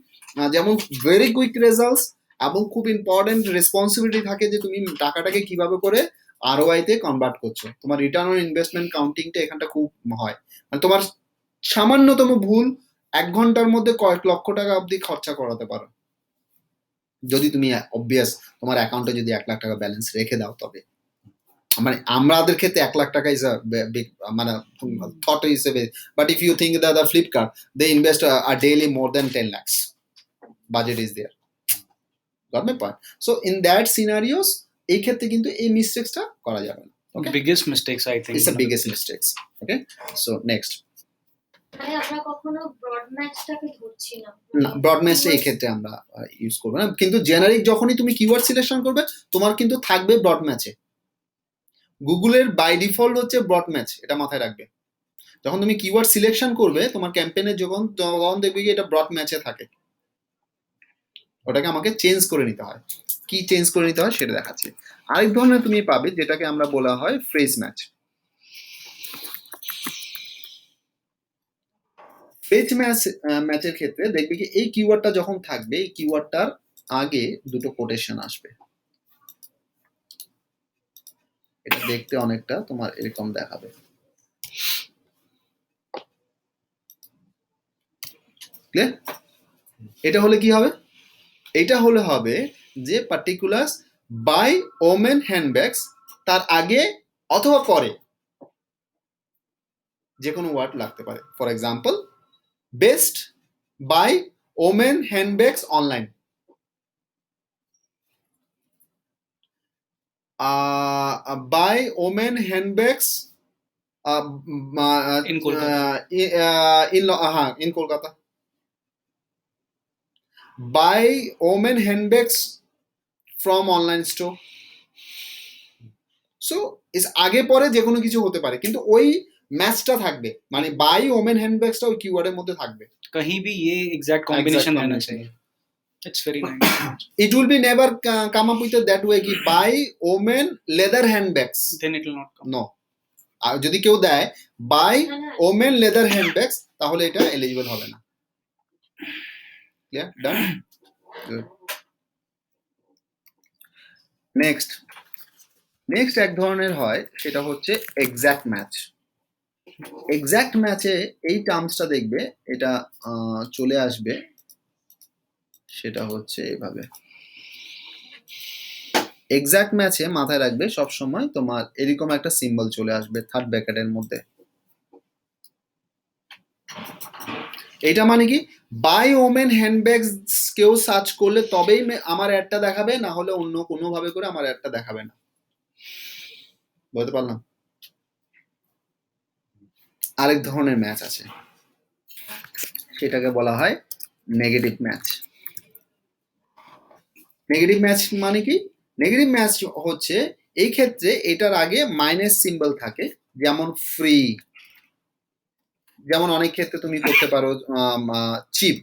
যেমন ভেরি কুইক রেজাল্টস এবং খুব ইম্পর্টেন্ট রেসপন্সিবিলিটি থাকে যে তুমি টাকাটাকে কিভাবে করে ROI তে কনভার্ট করছো তোমার রিটার্ন অন ইনভেস্টমেন্ট কাউন্টিংটা এখানটা খুব হয় মানে তোমার সামান্যতম ভুল 1 ঘন্টার মধ্যে কয়েক লক্ষ টাকা অবধি খরচা করাতে পারো যদি তুমি অবভিয়াস তোমার অ্যাকাউন্টে যদি 1 লাখ টাকা ব্যালেন্স রেখে দাও তবে, মানে আমাদের ক্ষেত্রে 1 লাখ টাকা ইজ আ বিগ, মানে থট হিসেবে, but if you think that the Flipkart they invest are daily more than 10 lakhs budget is there, got my point? So in that scenarios এই ক্ষেত্রে কিন্তু এই মিস্টেক্সটা করা যাবে না। Okay. biggest mistakes I think. It's the biggest mistakes. Okay. So next. মানে আমরা কখনো ব্রড ম্যাচটাকে ধরছি না। ব্রড ম্যাচটা এই ক্ষেত্রে আমরা ইউজ করবো না, কিন্তু জেনারিক যখনই তুমি কিওয়ার্ড সিলেকশন করবে তোমার কিন্তু থাকবে ব্রড ম্যাচে। গুগলের বাই ডিফল্ট হচ্ছে ব্রড ম্যাচ, এটা মাথায় রাখবে। যখন তুমি কিওয়ার্ড সিলেকশন করবে তোমার ক্যাম্পেইনে তখন দেখবে কি এটা ব্রড ম্যাচে থাকে, ওটাকে আমাকে চেঞ্জ করে নিতে হয়। কি চেঞ্জ করে নিতে হয় সেটা দেখাচ্ছি। আরেক ধরনের তুমি পাবে যেটাকে আমরা বলা হয় ফ্রেজ ম্যাচ। ফ্রেজ ম্যাচের ক্ষেত্রে দেখবে কি এই কিওয়ার্ডটা যখন থাকবে এই কিওয়ার্ডটার আগে দুটো কোটেশন আসবে। এটা দেখতে অনেকটা তোমার এরকম দেখাবে। ক্লিয়ার? এটা হলে কি হবে? এটা হলে হবে যে পার্টিকুলার বাই ওমেন হ্যান্ডব্যাগস, তার আগে অথবা পরে যে কোনো ওয়ার্ড লাগতে পারে। For example best buy women handbags online, buy women handbags In Kolkata. in Kolkata, buy women handbags from online store. So is আগে পরে যে কোনো কিছু হতে পারে, কিন্তু ওই ম্যাচটা থাকবে, মানে বাই ওমেন হ্যান্ডব্যাগসটা ওই কিওয়ার্ডের মধ্যে থাকবে। कहीं भी ये exact combination Exact रहना combination. चाहिए. It's very nice. It will be never come up with that way কি buy women leather handbags, Then it will not come. no. আর যদি কেউ দেয় বাই না, না, ওমেন লেদার হ্যান্ডব্যাগস তাহলে এটা এলিজিবল হবে না। ক্লিয়ার? ডান? গুড। নেক্সট এক ধরনের হয় সেটা হচ্ছে এক্স্যাক্ট ম্যাচ। এক্স্যাক্ট ম্যাচে এই টার্মসটা দেখবে এটা চলে আসবে, সেটা হচ্ছে এভাবে। এক্স্যাক্ট ম্যাচে মাথায় রাখবে সব সময় তোমার এরকম একটা সিম্বল চলে আসবে থার্ড ব্র্যাকেটের মধ্যে। এটা মানে কি বাই ওমেন হ্যান্ডব্যাগস কেউ সার্চ করলে তবেই আমার অ্যাডটা দেখাবে, না হলে অন্য কোনো ভাবে করে আমার অ্যাডটা দেখাবে না। বলতে পারলাম? আরেক ধরনের ম্যাচ আছে, সেটাকে বলা হয় নেগেটিভ ম্যাচ। নেগেটিভ ম্যাচ মানে কি? নেগেটিভ ম্যাচ হচ্ছে এই ক্ষেত্রে এটার আগে মাইনাস সিম্বল থাকে, যেমন ফ্রি, যেমন অনেক ক্ষেত্রে তুমি করতে পারো চিপ।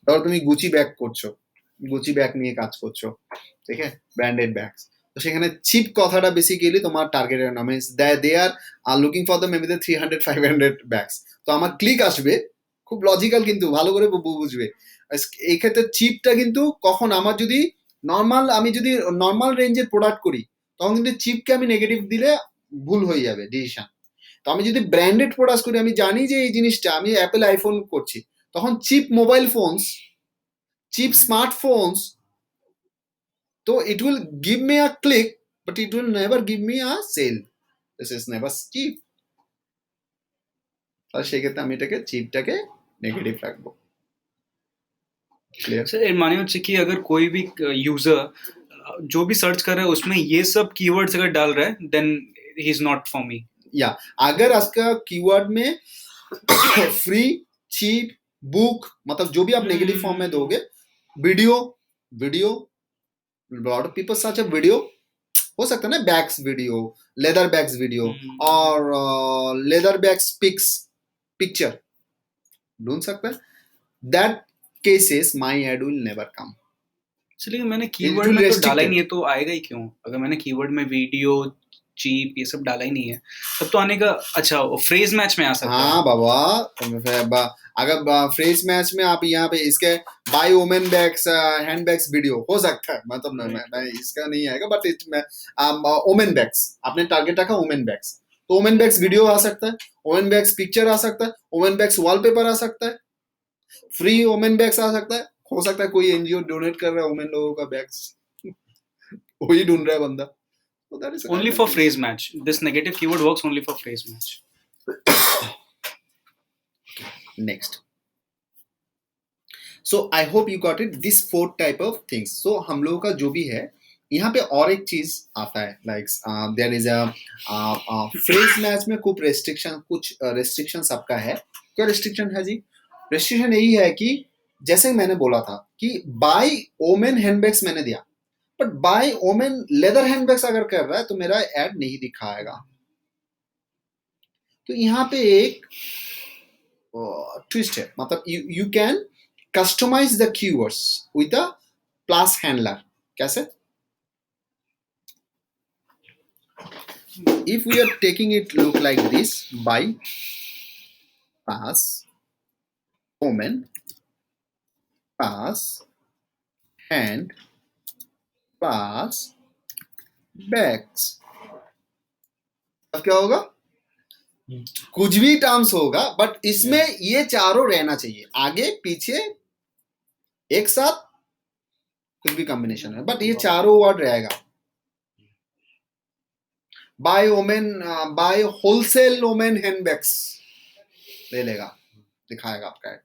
ধরো তুমি গুচি ব্যাগ করছো, গুচি ব্যাগ নিয়ে কাজ করছো, ঠিক আছে, ব্র্যান্ডেড ব্যাগস, তো সেখানে চিপ কথাটা বেসিক্যালি তোমার টার্গেটের নাম, they are looking for the maybe the 300-500 bags. তো আমার ক্লিক আসবে, খুব লজিক্যাল কিন্তু ভালো করে বুঝবে। এই ক্ষেত্রে চিপটা কিন্তু কখন আমার যদি আমি যদি নর্মাল রেঞ্জের প্রোডাক্ট করি তখন কিন্তু চিপকে আমি নেগেটিভ দিলে ভুল হয়ে যাবে ডিসিশন। তো আমি যদি ব্র্যান্ডেড প্রোডাক্ট করি, আমি জানি যে এই জিনিসটা আমি অ্যাপেল আইফোন করছি, তখন cheap mobile phones, cheap smartphones, তো it will give me a click but it will never give me a sale. This is never cheap. তাহলে সেক্ষেত্রে আমি এটাকে চিপটাকে নেগেটিভ রাখবো। क्लियर? सर माने होच्छे कि अगर कोई भी यूजर जो भी सर्च कर रहा है उसमें ये सब कीवर्ड्स अगर डाल रहा है then he is not for me. या अगर आपका कीवर्ड में फ्री, चीप, बुक, मतलब जो भी आप नेगेटिव फॉर्म में दोगे, video, lot of people search a video, हो सकता है ना bags video, leather bags video, और लेदर बैग्स पिक्चर ढूंढ सकता है। That cases my ad will never come. चलिए मैंने It कीवर्ड will में तो restrict डाला ही it. नहीं है तो आएगा ही क्यों? अगर मैंने कीवर्ड में वीडियो, चीप ये सब डाला ही नहीं है तब तो आने का। अच्छा फ्रेज मैच में आ सकता हाँ है। बाबा, अगर फ्रेज मैच में आप यहाँ पे इसके by women bags handbags video हो सकता है, मतलब मैं इसका नहीं आएगा, बट इट में वुमेन बैग्स आपने टारगेट रखा, वुमेन बैग्स, तो वुमेन बैग्स वीडियो आ सकता है, वुमेन बैग्स पिक्चर आ सकता है, वुमेन बैग्स वॉलपेपर आ सकता है, फ्री वुमेन बैग्स आ सकता है, हो सकता है कोई एनजीओ डोनेट कर रहा है वुमेन लोगों का बैग्स, वही ढूंढ रहा है बंदा. So that is a Only kind for of phrase match. This negative keyword works only for phrase match. next. So I hope you got it. This 4 type of things. So हम लोगों का जो भी है यहाँ पे और एक चीज आता है like there is a phrase match में कुछ रेस्ट्रिक्शन सबका है. क्या रेस्ट्रिक्शन है जी? रेस्ट्रिक्शन यही है कि जैसे मैंने बोला था कि बाय ओमेन हैंडबैग्स मैंने दिया, but buy women leather handbags अगर कर रहा है तो मेरा एड नहीं दिखाएगा. तो यहाँ पे एक ट्विस्ट है, मतलब you can customize the keywords with the plus handler. कैसे? If we are taking it look like this, by pass woman pass hand pass bags, अब क्या होगा? कुछ भी टर्म्स होगा बट इसमें ये चारों रहना चाहिए, आगे पीछे एक साथ कुछ भी कॉम्बिनेशन है, बट ये चारों वर्ड रहेगा. Buy women buy wholesale women handbags ले लेगा, दिखाएगा आपका ad.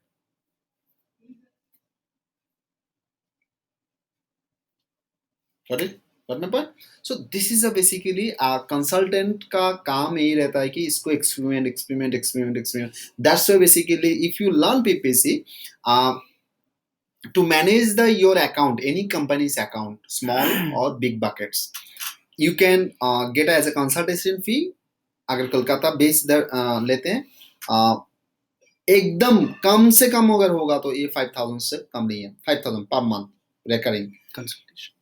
Got it? Got my point? So this is a basically consultant का काम यही रहता है कि इसको experiment. That's why basically if you learn PPC to manage your account, any company's account, small or big buckets, you can get as a consultation fee. अगर Kolkata base लेते हैं एकदम कम से कम अगर होगा तो ये 5,000 से कम नहीं है. 5,000 per month recurring Consultation.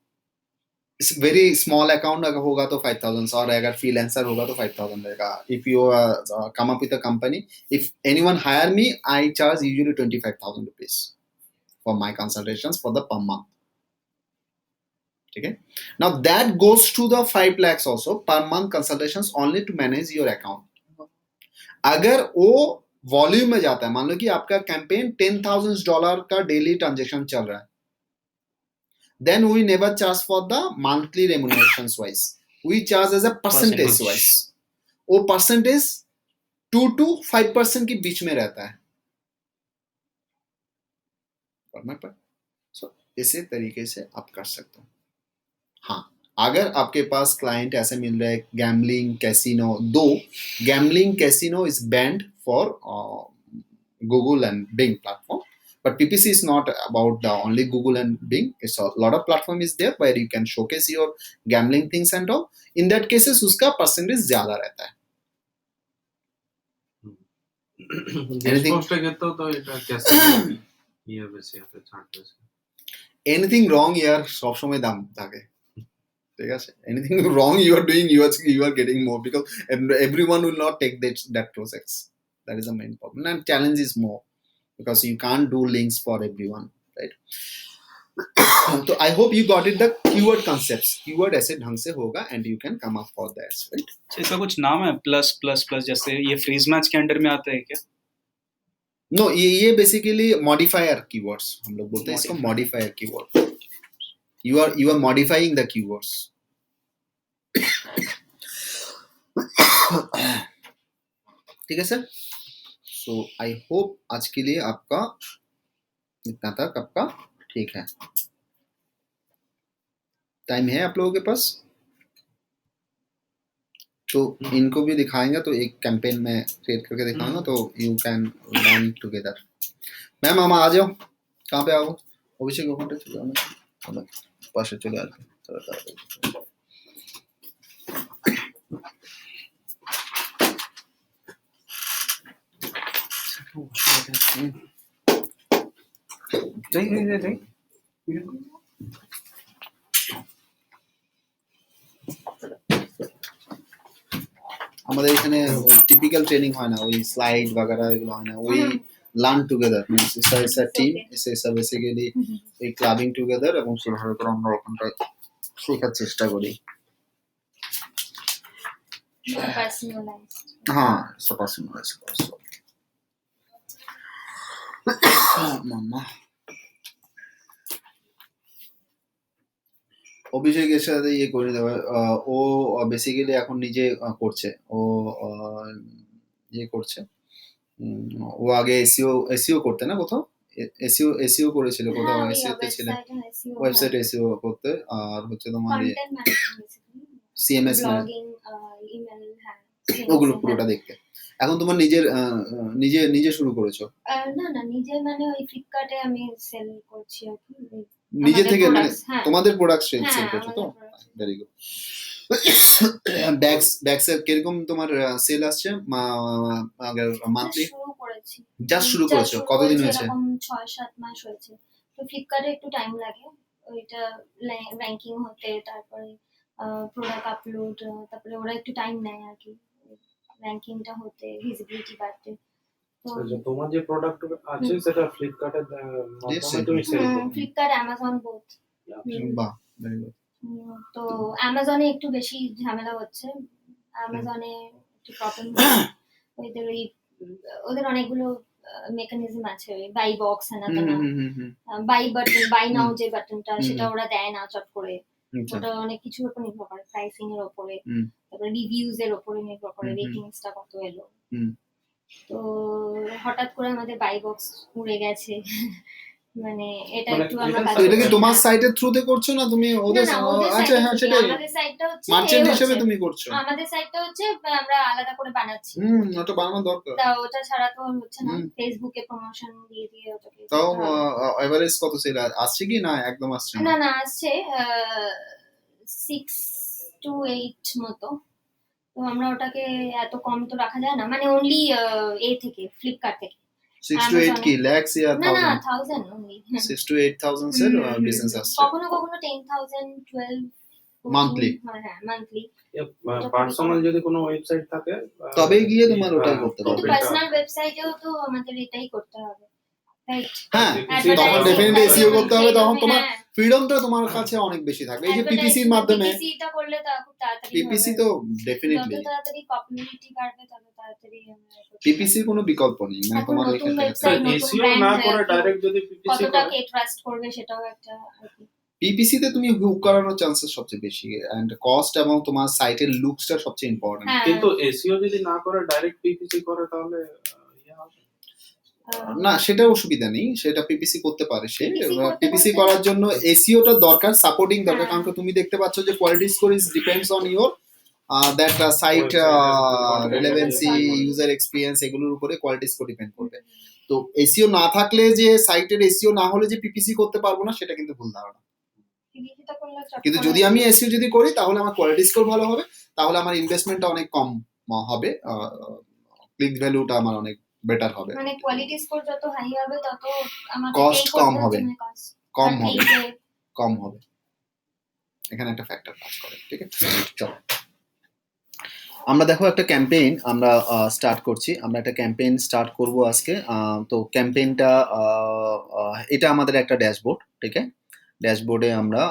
Very small account अगर होगा तो 5,000, और अगर फ्रीलांसर होगा तो 5,000 रहेगा. If you come up with a company, if anyone hire me, I charge usually 25,000 rupees for my consultations for the per month. ठीक है? Now that goes to the 5 lakhs also per month consultations only to manage your account. अगर वो volume में जाता है, मान लो कि आपका कैंपेन $10,000 का डेली ट्रांजेक्शन चल रहा है, then we never charge for the monthly remunerations wise, we charge as a percentage wise. वो percentage 2 to 5% के बीच में रहता है. so इसी तरीके से आप कर सकते हो. हाँ, अगर आपके पास क्लाइंट ऐसे मिल रहे हैं गैम्बलिंग कैसीनो, दो gambling casino is band for Google and Bing platform, but PPC is not about the only Google and Bing. It's a lot of platform is there where you can showcase your gambling things and all. In that cases उसका percentage ज्यादा रहता है. Guest post करते हो तो এটা कैसे ये বেশি আপনি ছাড় বেশি. Anything wrong यार सब समय दाम থাকে. ঠিক আছে? Anything wrong you are doing, you are getting more, because everyone will not take that process. That is the main problem, and challenge is more because you can't do links for everyone, right? So I hope you got it, the keyword concepts. Keyword ऐसे ढंग से होगा and you can come up for that, right? इसका कुछ नाम है plus plus plus, जैसे ये फ्रेज मैच के अंडर में आता है क्या? No, ये basically modifier keywords हम लोग बोलते हैं इसको, modifier keyword. You are modifying the keywords. ठीक है सर? सो आई होप आज के लिए आपका इतना तक आपका ठीक है. टाइम है आप लोगों के पास? तो इनको भी दिखाएंगे, तो एक कैंपेन में क्रिएट करके दिखाऊंगा तो you can learn together. Ma'am हम आ जाओ. कहाँ पे आओ? अभिषेक घंटे चले आना, पास चले आते. আমাদের এখানে টিপিক্যাল ট্রেনিং হয় না, ওই স্লাইড वगैरह এগুলো হয় না, ওই learn together means it's a team, it's a basically ওই ক্লাবিং টুগেদার, এবং সেভাবে করে আমরা ওখানটা শেখার চেষ্টা করি. personalized. हाँ, इट्स पर्सनलाइज्ड कोर्स. मामा অভিষেক এর সাথে ইয়ে করে দেওয়া, ও বেসিক্যালি এখন নিজে করছে, ও ইয়ে করছে। ও আগে এসইও করতে না কোথাও, এসইও করেছিল কোথাও, হ্যাঁ, ওই এসইও তে ছিল, ওয়েবসাইট SEO, ওয়েবসাইট এসইও করতে, আর হচ্ছে তোমার কন্টেন্ট ম্যানেজমেন্ট বেসিক্যালি, সিএমএস মানে ব্লগিং, ইমেল, হ্যাঁ, ওগুলো CMS, পুরোটা দেখতে। এখন তোমার নিজের নিজে নিজে শুরু করেছো, না না, নিজে মানে ওই ফ্লিপকার্টে আমি সেল করছি আর কি, নিজে আমাদের থেকে মানে products, হ্যাঁ তোমাদের প্রোডাক্ট সেল হ্যাঁ, করছো তো? আমাদের products। Very good. ব্যাগসের কিরকম তোমার সেল আসছে মান্থলি? Just শুরু করেছি, জাস্ট শুরু Just করেছো, শুরু কতদিন করেছি, হয়েছে? এরকম 6-7 মাস হয়েছে। তো ফ্লিপকার্টে একটু টাইম লাগে ওইটা র্যাঙ্কিং হতে, তারপরে প্রোডাক্ট আপলোড, তারপরে ওরা একটু টাইম নেয় আর কি র্যাঙ্কিংটা হতে, ভিজিবিলিটি বাড়তে। তো আচ্ছা, তোমার যে প্রোডাক্ট আছে সেটা ফ্লিপকার্টের মাধ্যমে তুমি সেল করো? Flipkart, Amazon both. বাহ, ভেরি গুড। তো অ্যামাজনে একটু বেশি ঝামেলা হচ্ছে, অ্যামাজনে একটু প্রবলেম হচ্ছে, ওদের অনেকগুলো মেকানিজম আছে, বাই বক্স হ্যানা ত্যানা, বাই বাটন, বাই নাও যে বাটনটা, সেটা ওরা দেয় না চট করে। আচ্ছা। ওটা অনেক কিছুর উপর নির্ভর করে, প্রাইসিং এর উপরে, হুম। তারপরে রিভিউজ এর উপরে নির্ভর করে, হুম, হুম। রেটিংসটা কত এলো। হুম। তো হঠাৎ করে আমাদের বাই বক্স উড়ে গেছে, মানে এটা মানে একটু আমরা এটা কাজ তো এটা কি করছি তোমার না। সাইটের থ্রুতে করছো না তুমি না ওদের? না, ওদের আচ্ছা, সাইটে হ্যাঁ থেকে, সেটাই, আমাদের সাইটটা হচ্ছে মার্চেন্ট এ হিসেবে হচ্ছে, তুমি করছো। আমাদের সাইটটা হচ্ছে আমরা আলাদা করে বানাচ্ছি, ওটা বানানো দরকার। তা ওটা ছাড়া তো হচ্ছে না, হুম। ফেসবুকে প্রমোশন দিয়ে দিয়ে ওটাকে তাও করতে হবে। এভারেজ কত সেল আসছে কি না একদম আসছে না না? না, আসছে 6 to 8 মতো। তো আমরা ওটাকে এত কম তো রাখা যায় না, মানে অনলি এ থেকে, ফ্লিপকার্ট থেকে। 6 to 8 কি lakhs या না না, 1000? 1000 অনলি। 6 to 8,000 এর বিজনেস আসছে কখনো কখনো 10,000, 12, 14, Monthly? হ্যাঁ মান্থলি। পার্সোনাল যদি কোনো ওয়েবসাইট থাকে তবে গিয়ে তোমার ওটাই করতে কিন্তু পারবে। পার্সোনাল ওয়েবসাইটেও তো আমাদের এটাই করতে হবে, রাইট? হ্যাঁ, তখন ডেফিনেটলি এসইও করতে হবে, তখন তোমার ফ্রিডমটা তোমার কাছে অনেক বেশি থাকবে। এই যে পিপিসির মাধ্যমে, পিপিসিটা করলে তো খুব তাড়াতাড়ি পিপিসি হবে। তো যত ডেফিনেটলি, তাড়াতাড়ি পপুলারিটি বাড়বে তত তাড়াতাড়ি আমরা করতে পিপিসির কোনো বিকল্প নেই, মানে এখন তোমার ওই নতুন ক্ষেত্রে website, নতুন এসইও brand, না করে কেউ ডাইরেক্ট যদি পিপিসি কতটা করে, কে ট্রাস্ট করবে সেটাও একটা আর কি। পিপিসি তে তুমি হুক করানোর চান্সেস সবচেয়ে বেশি, এন্ড কস্ট এবং তোমার সাইটের লুকসটা সবচেয়ে ইম্পর্টেন্ট। হ্যাঁ, কিন্তু এসইও যদি না করে ডাইরেক্ট পিপিসি করে তাহলে ইয়ে হবে? না, সেটা অসুবিধা নেই, সেটা পিপিসি করতে পারে সে। PPC করতে পিপিসি করতে- করার জন্য এসইওটা দরকার, সাপোর্টিং দরকার, হ্যাঁ। কারণ কি তুমি দেখতে পাচ্ছ যে quality score is depends on your that site Website, relevancy, content. User experience, এগুলোর উপরে কোয়ালিটি স্কোর ডিপেন্ড করবে। তো এসইও না থাকলে, যে সাইটের এসইও না হলে যে পিপিসি করতে পারবো না, সেটা কিন্তু ভুল ধারণা। PPC টা করলে চট কিন্তু করে- যদি আমি এসইও যদি করি, তাহলে আমার কোয়ালিটি স্কোর ভালো হবে, তাহলে আমার ইনভেস্টমেন্টটা অনেক কম হবে, ক্লিক ভ্যালুটা আমার অনেক বেটার হবে, মানে কোয়ালিটি স্কোর যত হাই হবে তত আমাদের Cost pay করতে কম হচ্ছে হবে। না, cost। কম আর হবে, click এ কম হবে, এখানে একটা ফ্যাক্টর কাজ করে। ঠিক আছে, চলো আমরা দেখো একটা ক্যাম্পেইন আমরা স্টার্ট করছি, আমরা একটা ক্যাম্পেইন স্টার্ট করব আজকে। তো ক্যাম্পেইনটা এটা আমাদের একটা ড্যাশবোর্ড, ঠিক আছে? ড্যাশবোর্ডে আমরা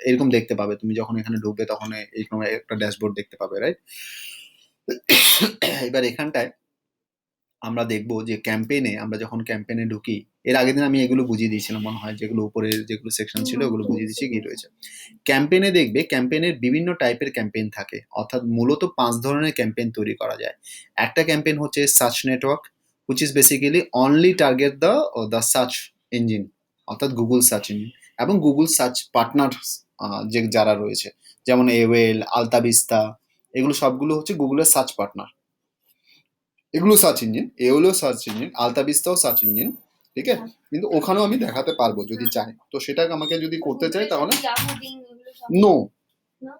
এরকম দেখতে পাবে, তুমি যখন এখানে ঢুকবে তখন এরকম একটা ড্যাশবোর্ড দেখতে পাবে, রাইট? এবার এখানটায় আমরা দেখবো যে ক্যাম্পেইনে, আমরা যখন ক্যাম্পেইনে ঢুকি, এর আগের দিন আমি এগুলো বুঝিয়ে দিয়েছিলাম মনে হয়, যেগুলো উপরে যেগুলো সেকশন ছিল ওগুলো বুঝিয়ে দিচ্ছি কি রয়েছে। ক্যাম্পেইনে দেখবে, ক্যাম্পেইনের বিভিন্ন টাইপের ক্যাম্পেইন থাকে, অর্থাৎ মূলত 5 ধরনের ক্যাম্পেইন তৈরি করা যায়। একটা ক্যাম্পেইন হচ্ছে search network, which is basically only target the search engine, অর্থাৎ গুগল সার্চ ইঞ্জিন এবং গুগল সার্চ পার্টনার যে যারা রয়েছে, যেমন এওয়েল, আলতাভিস্তা, এগুলো সবগুলো হচ্ছে গুগলের সার্চ পার্টনার। এগুলো সার্চ ইঞ্জিন, এওয়েলও সার্চ ইঞ্জিন, আলতাভিস্তাও সার্চ ইঞ্জিন, ঠিক আছে? কিন্তু ওখানেও আমি দেখাতে পারবো যদি চাই, তো সেটা আমাকে যদি করতে চাই তাহলে Yahoo, Bing, এগুলো সব- no. No?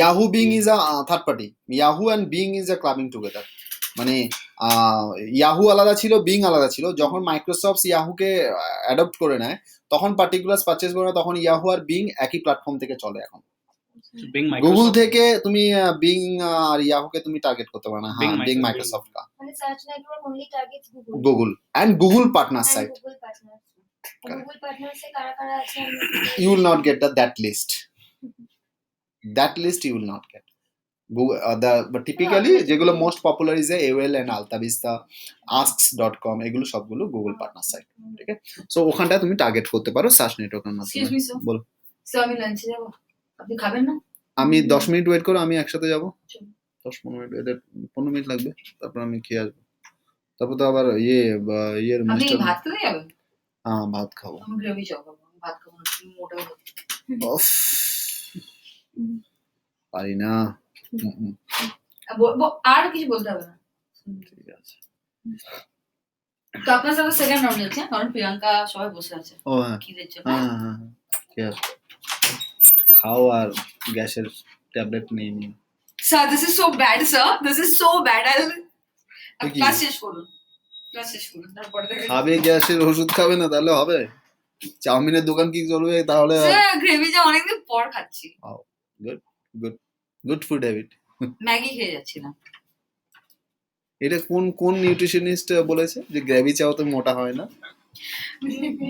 Yahoo Bing is a third party. Yahoo and Bing is a clubbing together. মানে ইয়াহু আলাদা ছিল, বিং আলাদা ছিল। যখন মাইক্রোসফট ইয়াহুকে অ্যাডপ্ট করে নেয়, তখন পার্টিকুলার পারচেজ করে না, তখন ইয়াহু আর বিং একই প্ল্যাটফর্ম থেকে চলে এখন। Bing Google Microsoft. থেকে তুমি বিং আর ইয়াহুকে তুমি টার্গেট করতে পারো না। হ্যাঁ, Bing বিং Microsoft. মাইক্রোসফট का মানে search network only targets Google Google and Google partner and site. Google partners. Correct. Google partners এ কারা কারা আছে You will not get that list. That list you will not get. Google, but typically যেগুলো most popular is AOL and AltaVista, asks.com, এগুলো সবগুলো Google partner site, ঠিক আছে? So ওখানটা তুমি টার্গেট করতে পারো সার্চ নেটওয়ার্কের মাধ্যমে। Excuse me, sir. বলো। সো আমি লাঞ্চে যাবো, আপনি খাবেন না? আমি 10 মিনিট ওয়েট করো, আমি একসাথে যাবো। চলো। 10-15 মিনিট, এদের 15 মিনিট লাগবে, তারপর আমি খেয়ে আসবো। তারপর তো আবার ইয়ের আপনি মিস্টার, ভাত খেতে যাবেন? হ্যাঁ ভাত খাবো। আমি গ্রেভি চাও খাবো, আমি ভাত খাবো না, আমি মোটা হয়ে যাবো। উফ, পারি না। হুম, আর কিছু বলতে হবে না। ঠিক আছে। তো আপনার সাথে সেকেন্ড রাউন্ড যাচ্ছে, কারণ প্রিয়াঙ্কা সবাই বসে আছে ও হ্যাঁ, খিদের জন্য। হ্যাঁ, ঠিক আছে। খাও আর গ্যাসের ট্যাবলেট নিয়ে নিও। Sir this is so bad, sir this is so bad. কি? ক্লাস শেষ করুন, ক্লাস শেষ করুন, তারপরে খাবে গ্যাসের ওষুধ খাবে না তাহলে হবে? চাউমিনের দোকান কি চলবে তাহলে? স্যার গ্রেভি যা অনেকদিন পর খাচ্ছি, good good good food habit. Maggi খেয়ে যাচ্ছিলাম। এটা কোন কোন নিউট্রিশনিস্ট বলেছে যে গ্রেভি চাও তো মোটা হয় না?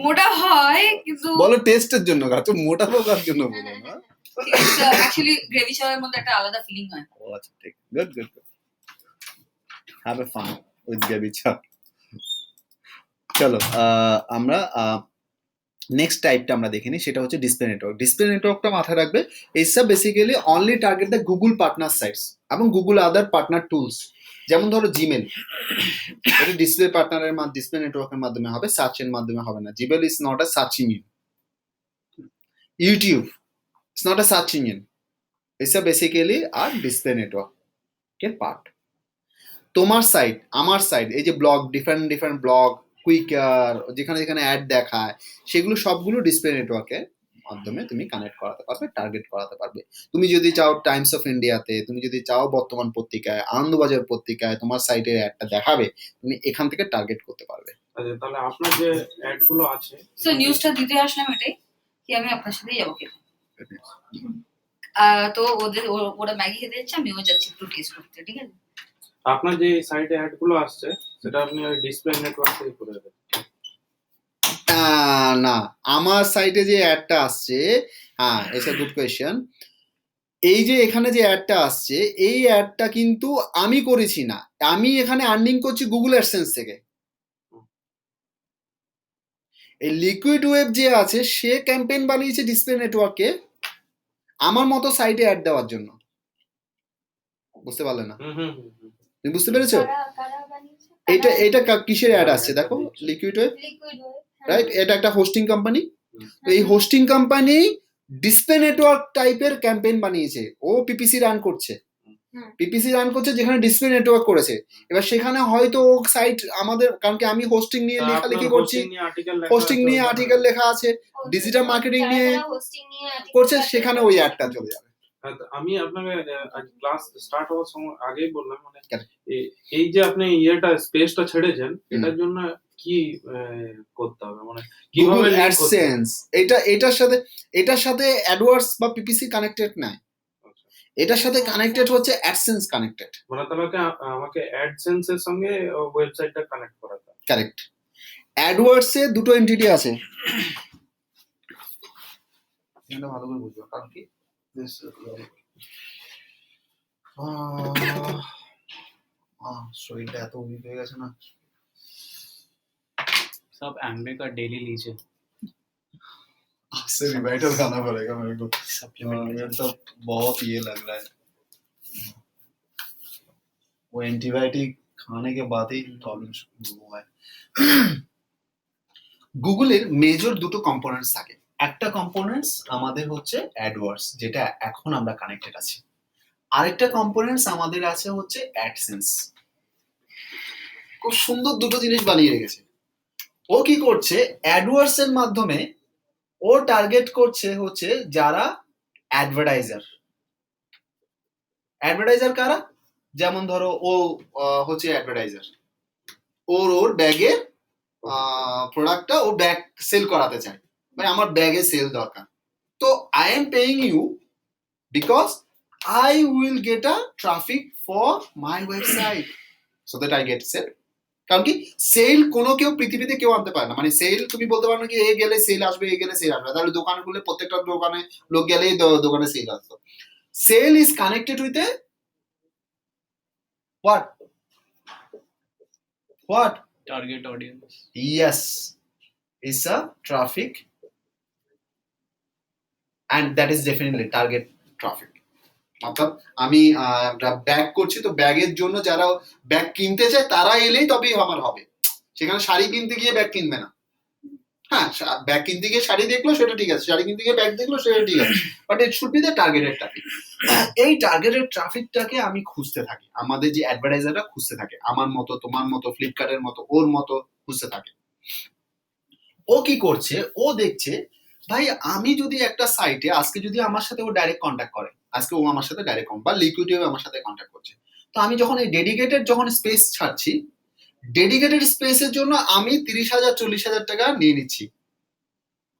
মোটা হয় কিন্তু বলো টেস্টের জন্য খাচ্ছ, মোটা হোকার জন্য বলো না। অ্যাকচুয়ালি গ্রেভি চাওয়ার মধ্যে একটা আলাদা ফিলিং হয়। ও আচ্ছা, ঠিক, good good good. Have a fun with gravy chow. চলো আমরা নেক্সট টাইপটা আমরা দেখিনি, সেটা হচ্ছে ডিসপ্লে নেটওয়ার্ক। ডিসপ্লে নেটওয়ার্কটা মাথায় রাখবে, এইসব basically only target the Google partner sites এবং গুগল আদার পার্টনার টুলস। যেমন ধরো জিমেল, এটা ডিসপ্লে পার্টনারের ডিসপ্লে নেটওয়ার্কের মাধ্যমে হবে, সার্চের মাধ্যমে হবে না। Gmail is not a search engine, YouTube is not a search engine, it's a basically or display নেটওয়ার্কের পার্ট। তোমার সাইট, আমার সাইট, এই যে blog, different different blog, Quikr, যেখানে যেখানে অ্যাড দেখায়, সেগুলো সবগুলো ডিসপ্লে নেটওয়ার্কের মাধ্যমে তুমি কানেক্ট করাতে পারবে, টার্গেট করাতে পারবে। তুমি যদি চাও টাইমস অফ ইন্ডিয়াতে, তুমি যদি চাও বর্তমান পত্রিকায়, আনন্দবাজার পত্রিকায় তোমার সাইটের অ্যাডটা দেখাবে, তুমি এখান থেকে টার্গেট করতে পারবে। আচ্ছা, তাহলে আপনার যে অ্যাড গুলো আছে, সো নিউজটা দিতে আসলাম এটাই কি আমি আপনার সাথেই যাবো খেতে। তো ওরা ম্যাগি খেতে যাচ্ছে, আমিও যাচ্ছি একটু টেস্ট করতে, ঠিক আছে? আপনার যে সাইটে অ্যাড গুলো আসছে সেটা আপনি ওই ডিসপ্লে নেটওয়ার্ক থেকে করে দেবেন। না, আমার সাইটে যে অ্যাডটা আসছে, হ্যাঁ ইটস আ গুড কোয়েশ্চেন। এই যে এখানে যে অ্যাডটা আসছে, এই অ্যাডটা কিন্তু আমি করেছি না, আমি এখানে আর্নিং করছি গুগল অ্যাডসেন্স থেকে। এই লিকুইড ওয়েব যে আছে, সে ক্যাম্পেইন বানিয়েছে ডিসপ্লে নেটওয়ার্কে আমার মতো সাইটে অ্যাড দেওয়ার জন্য। বুঝতে পারলে না? তুমি বুঝতে পেরেছো? কারা বানিয়েছে? এটা কিসের অ্যাড আসছে দেখো, liquid web, liquid web, right? এটা একটা হোস্টিং কোম্পানি। এই হোস্টিং কোম্পানি ডিসপ্লে নেটওয়ার্ক টাইপের ক্যাম্পেইন বানিয়েছে, ও পিপিসি রান করছে, যেখানে ডিসপ্লে নেটওয়ার্ক করেছে। এবার সেখানে হয়তো ও সাইট আমাদের, কারণ কি আমি হোস্টিং নিয়ে লেখালেখি করছি, হোস্টিং নিয়ে আর্টিকেল লেখা আছে, ডিজিটাল মার্কেটিং নিয়ে হোস্টিং নিয়ে করছে, সেখানে ওই অ্যাডটা চলে যাবে। আমি আপনাকে ক্লাস স্টার্ট হওয়ার সময় আগেই বললাম, মানে কেন? এই যে আপনি স্পেসটা ছেড়েছেন, এটার জন্য কি করতে হবে, মানে কিভাবে গুগল link করতে হবে? অ্যাডসেন্স, এটার সাথে অ্যাডওয়ার্ডস বা পিপিসি কানেক্টেড নাই, এটার সাথে কানেক্টেড হচ্ছে অ্যাডসেন্স কানেক্টেড। মানে তাহলে আমাকে অ্যাডসেন্স এর সঙ্গে ওয়েবসাইটটা কানেক্ট করাতে হবে। কারেক্ট। অ্যাডওয়ার্ডস এ দুটো এন্টিটি আছে, এটা ভালো করে বুঝো, কারণ কি শরীরটা এত উইক হয়ে গেছে না। सब एम्बे का डेली लीजिए। से रिवाइटल खाना पड़ेगा मेरे को, मेरे तो बहुत ये लग रहा है, वो एंटीबायोटिक खाने के बाद ही प्रॉब्लम शुरू हुआ है। গুগলের মেজর দুটো কম্পোনেন্টস থাকে, একটা কম্পোনেন্টস আমাদের হচ্ছে অ্যাডওয়ার্ডস, যেটা এখন আমরা কানেক্টেড আছি, আরেকটা কম্পোনেন্টস আমাদের আছে হচ্ছে অ্যাডসেন্স। খুব সুন্দর দুটো জিনিস বানিয়ে রেখেছে। ও কি করছে, অ্যাডওয়ার্ডস এর মাধ্যমে ও টার্গেট করছে হচ্ছে যারা অ্যাডভার্টাইজার কারা, যেমন ধরো ও হচ্ছে অ্যাডভার্টাইজার, ওর ব্যাগের প্রোডাক্টটা ও ব্যাগ সেল করাতে চায়, মানে আমার ব্যাগে সেল দরকার, তো I am paying you because I will get a traffic for my website so that I get sale. কারণ কি সেল কোনো কেউ পৃথিবীতে কেউ আনতে পারে না, মানে সেল তুমি বলতে পারো না কি এ গেলে সেল আসবে, এ গেলে সেল আসবে, তাহলে দোকান খুলে প্রত্যেকটা দোকানে লোক গেলেই দোকানে সেল আসতো। Sale is connected with a what Target audience. yes, is a traffic and that is definitely target traffic. অর্থাৎ আমি ব্যাগ করছি, তো ব্যাগের জন্য যারা ব্যাগ কিনতে চায় তারা এলেই তবেই আমার হবে। সেখানে শাড়ি কিনতে গিয়ে ব্যাগ কিনবে না। হ্যাঁ, ব্যাগ কিনতে গিয়ে শাড়ি দেখলো সেটা ঠিক আছে, শাড়ি কিনতে গিয়ে ব্যাগ দেখলো সেটা ঠিক আছে, but it should be the targeted traffic. এই টার্গেটেড ট্রাফিকটাকে আমি খুঁজতে থাকি, আমাদের যে অ্যাডভার্টাইজাররা খুঁজতে থাকে, আমার মতো, তোমার মতো, ফ্লিপকার্টের মতো, ওর মতো খুঁজতে থাকে। ও কি করছে, ও দেখছে ভাই আমি যদি একটা সাইটে আজকে যদি আমার সাথে ও ডাইরেক্ট কন্ট্যাক্ট করে, আজকে ও আমার সাথে ডাইরেক্ট বা লিকুইডিটি আমার সাথে কন্ট্যাক্ট করছে, তো আমি যখন এই ডেডিকেটেড যখন স্পেস ছাড়ছি, ডেডিকেটেড স্পেসের জন্য আমি 30,000 40,000 টাকা নিয়ে নিচ্ছি,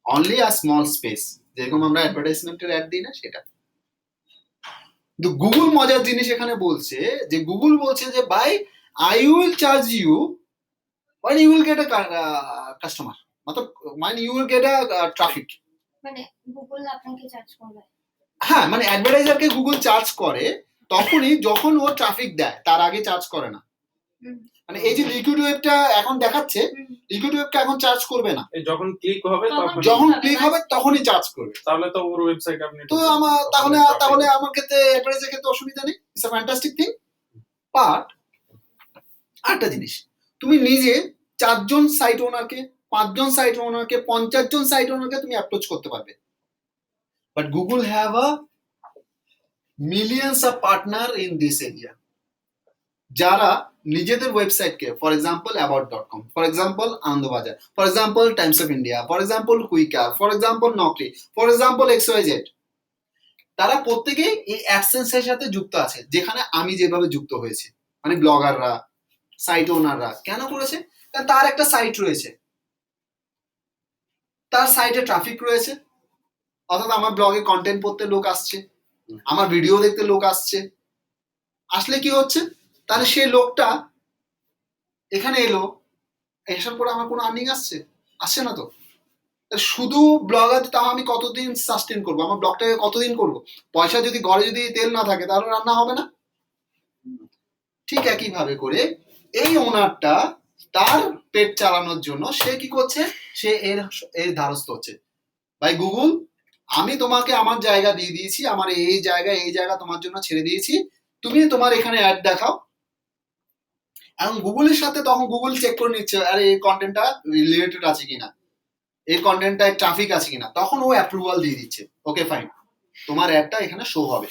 অনলি আ স্মল স্পেস, যেরকম আমরা অ্যাডভার্টাইজমেন্টের অ্যাড দিই না সেটা। কিন্তু গুগল মজার জিনিস এখানে বলছে যে, গুগল বলছে যে ভাই I will charge you when you will get a customer, मतलब when you will get a traffic। মানে গুগল আপনাকে চার্জ করবে? হ্যাঁ, মানে অ্যাডভার্টাইজারকে গুগল চার্জ করে তখনই যখন ও ট্রাফিক দেয়, তার আগে চার্জ করে না। হুম, মানে এই যে লিকুইড ওয়েবটা এখন দেখাচ্ছে, হুম। লিকুইড ওয়েবটা এখন চার্জ করবে না, এই যখন ক্লিক হবে তখন তখন যখন হবে, ক্লিক হবে তখনই চার্জ করবে। তাহলে তো ওর ওয়েবসাইট আপনি তো আমার তাহলে আমার ক্ষেত্রে অ্যাডভার্টাইজার ক্ষেত্রে অসুবিধা নেই, it's a fantastic thing. But আরেকটা জিনিস, তুমি নিজে 4 জন সাইট ওনারকে, 5 জন সাইট ওনারকে, 50 জন সাইট ওনারকে তুমি অ্যাপ্রোচ করতে পারবে, but Google have a millions of partner in this area, যারা নিজেদের ওয়েবসাইটকে, for example about.com, for example Anandabazar, for example Times of India, for example Quikr, for example Naukri, for example XYZ, তারা প্রত্যেকেই এই অ্যাডসেন্সের সাথে যুক্ত আছে, যেখানে আমি যেভাবে যুক্ত হয়েছি। মানে ব্লগাররা, সাইট ওনাররা কেন করেছে? কারণ তার একটা সাইট রয়েছে, তার সাইটে ট্রাফিক রয়েছে, অর্থাৎ আমার ব্লগে কন্টেন্ট পড়তে লোক আসছে, আমার ভিডিও দেখতে লোক আসছে, আসলে কি হচ্ছে, তাহলে সেই লোকটা এখানে এলো, আসার পরে আমার কোনো আর্নিং আসছে না তো। শুধু ব্লগার, তাও আমি কতদিন সাস্টেন করবো, আমার ব্লগটাকে কতদিন করবো? পয়সা যদি ঘরে যদি তেল না থাকে তাহলে রান্না হবে না। ঠিক একই ভাবে করে এই ওনারটা তার পেট চালানোর জন্য সে কি করছে, সে এর দ্বারস্থ হচ্ছে। ভাই গুগল, আমি তোমাকে আমার জায়গা দিয়ে দিয়েছি, আমার এই জায়গা তোমার জন্য ছেড়ে দিয়েছি, তুমি তোমার এখানে অ্যাড দেখাও। এবং গুগলের সাথে তখন গুগল চেক করে নিচ্ছে, আরে এই কন্টেন্টটা রিলেটেড আছে কিনা, এই কন্টেন্টটায় ট্রাফিক আছে কিনা, তখন ও অ্যাপ্রুভাল দিয়ে দিচ্ছে, ওকে ফাইন, তোমার অ্যাডটা এখানে শো হবে।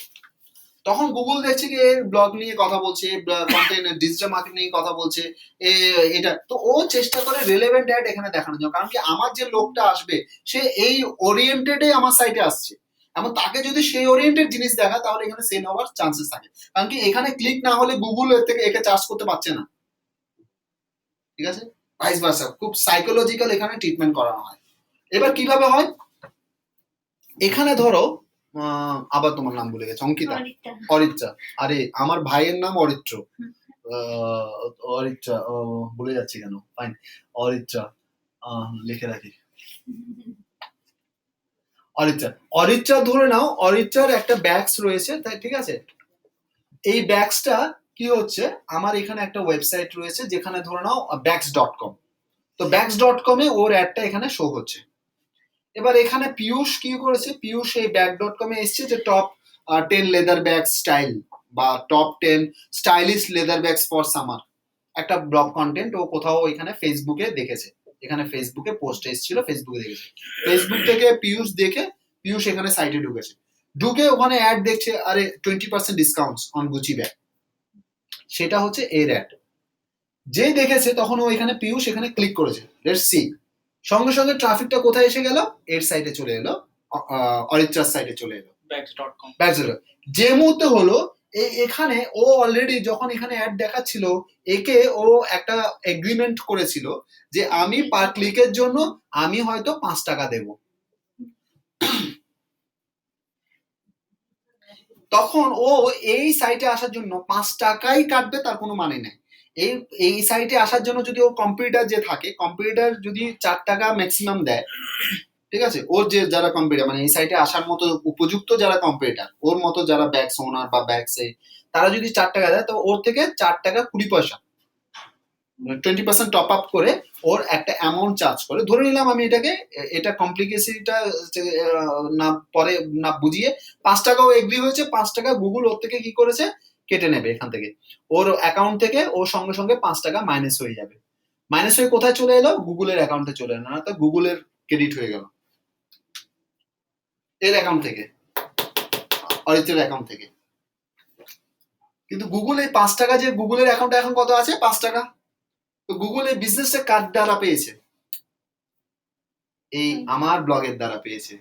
তখন গুগল দেখছে কি এর ব্লগ নিয়ে কথা বলছে, কন্টেন্ট ডিজিটাল মার্কেটিং নিয়ে কথা বলছে, এটা তো ও চেষ্টা করে রিলেভেন্ট অ্যাড এখানে দেখানোর জন্য, কারণ কি আমার যে লোকটা আসবে সে এই ওরিয়েন্টেডে আমার সাইটে আসছে, এবং তাকে যদি সেই ওরিয়েন্টেড জিনিস দেখা তাহলে এখানে সেল হওয়ার চান্সেস থাকে, কারণ কি এখানে ক্লিক না হলে গুগল এর থেকে একে চার্জ করতে পারছে না। ঠিক আছে, ভাইস ভার্সা, খুব সাইকোলজিক্যাল এখানে ট্রিটমেন্ট করানো হয়। এবার কিভাবে হয়, এখানে ধরো আবার তোমার নাম ভুলে গেছে, অঙ্কিতা, অরিত্রা। অরিত্রা, আরে আমার ভাইয়ের নাম অরিত্র, অরিত্রা, ভুলে যাচ্ছি কেন, ফাইন, অরিত্রা, লিখে রাখি, অরিত্রা ধরে নাও, অরিত্রার একটা ব্যাগস রয়েছে, তাই ঠিক আছে, এই ব্যাগসটা কি হচ্ছে, আমার এখানে একটা ওয়েবসাইট রয়েছে যেখানে ধরে নাও bags.com, তো bags.com এ ওর অ্যাডটা এখানে শো হচ্ছে। এবার এখানে পিয়ুষ কি করেছে, পিয়ুষ এই bag.com এ এসছে যে টপ 10 লেদার ব্যাগ স্টাইল বা top 10 stylish leather bags for summer, একটা ব্লগ কন্টেন্ট ও কোথাও এখানে ফেসবুকে দেখেছে, এখানে ফেসবুকে পোস্ট এসেছিল, ফেসবুকে দেখেছে, ফেসবুক থেকে পিয়ুষ দেখে পিয়ুষ এখানে সাইটে ঢুকেছে, ঢুকে ওখানে অ্যাড দেখছে, আরে 20% ডিসকাউন্টস অন গুচি ব্যাগ, সেটা হচ্ছে এর অ্যাড। যে দেখেছে তখন ও এখানে পিয়ুষ এখানে ক্লিক করেছে, লেটস সি, সঙ্গে সঙ্গে ট্রাফিকটা কোথায় এসে গেল, এর সাইটে চলে এলো, অরিত্রার সাইটে চলে এলো, bags.com। যে মুহূর্তে হলো এখানে ও অলরেডি যখন এখানে অ্যাড দেখাচ্ছিল, একে ও একটা এগ্রিমেন্ট করেছিল যে আমি পার ক্লিকের জন্য আমি হয়তো 5 টাকা দেব, তখন ও এই সাইটে আসার জন্য 5 টাকাই কাটবে তার কোনো মানে নেই। এই সাইটে আসার জন্য যদি ও কম্পিউটার যে থাকে, কম্পিউটার যদি 4 টাকা ম্যাক্সিমাম দেয়, ঠিক আছে, ওর যে যারা কম্পিউটার মানে এই সাইটে আসার মতো উপযুক্ত যারা কম্পিউটার, ওর মতো যারা ব্যাগস ওনার বা ব্যাগসে, তারা যদি 4 টাকা দেয়, তো ওর থেকে 4 টাকা 20 পয়সা 20% টপ আপ করে ওর একটা অ্যামাউন্ট চার্জ করে, ধরে নিলাম আমি এটাকে, এটা কমপ্লিকেসিটা না পরে না বুঝিয়ে 5 টাকাও এগ্রি হয়েছে, 5 টাকা গুগল ওর থেকে কি করেছে, কেটে নেবে এখান থেকে, ওর অ্যাকাউন্ট থেকে ওর সঙ্গে সঙ্গে 5 টাকা মাইনাস হয়ে যাবে, মাইনাস হয়ে কোথায় চলে এলো, গুগলের অ্যাকাউন্টে চলে এলো, না তো গুগলের ক্রেডিট হয়ে গেল এর অ্যাকাউন্ট থেকে, অরিত্রের অ্যাকাউন্ট থেকে। কিন্তু গুগল এই 5 টাকা, যে গুগলের অ্যাকাউন্টে এখন কত আছে, 5 টাকা, তো গুগল এই বিজনেসটা কার দ্বারা পেয়েছে, এই আমার ব্লগের দ্বারা পেয়েছে।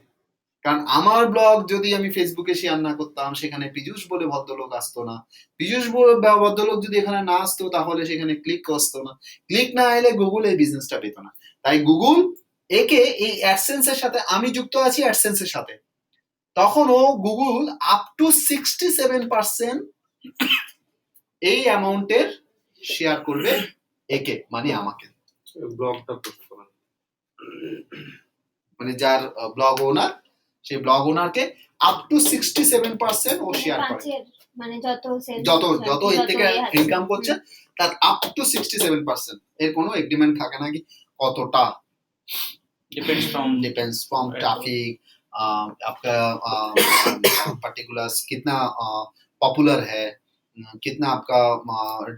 কারণ আমার ব্লগ যদি আমি ফেসবুকে শেয়ার না করতাম, সেখানে পীযূষ বলে ভদ্রলোক আসতো না, পীযূষ ভদ্রলোক যদি এখানে না আসতো, তাহলে সেখানে ক্লিক আসতো না, ক্লিক না এলে গুগল এই বিজনেসটা পেত না। তাই গুগল একে এই অ্যাডসেন্সের সাথে, আমি যুক্ত আছি অ্যাডসেন্সের সাথে, তখন ও গুগল আপ টু 67% এই অ্যামাউন্টের শেয়ার করবে একে, মানে আমাকে, ব্লগটা পোস্ট করেন। মানে যার ব্লগ ওনার, সেই ব্লগ ওনারকে আপ টু 67% ও শেয়ার করে, পাঁচের মানে যত sales যত হচ্ছে, যত এর থেকে এ আছে। ইনকাম করছে তার আপ টু 67%, এর কোনো এগ্রিমেন্ট থাকে না কি কতটা, depends from depends from traffic, आपका पर्टिकुलर कितना पॉपुलर है, कितना आपका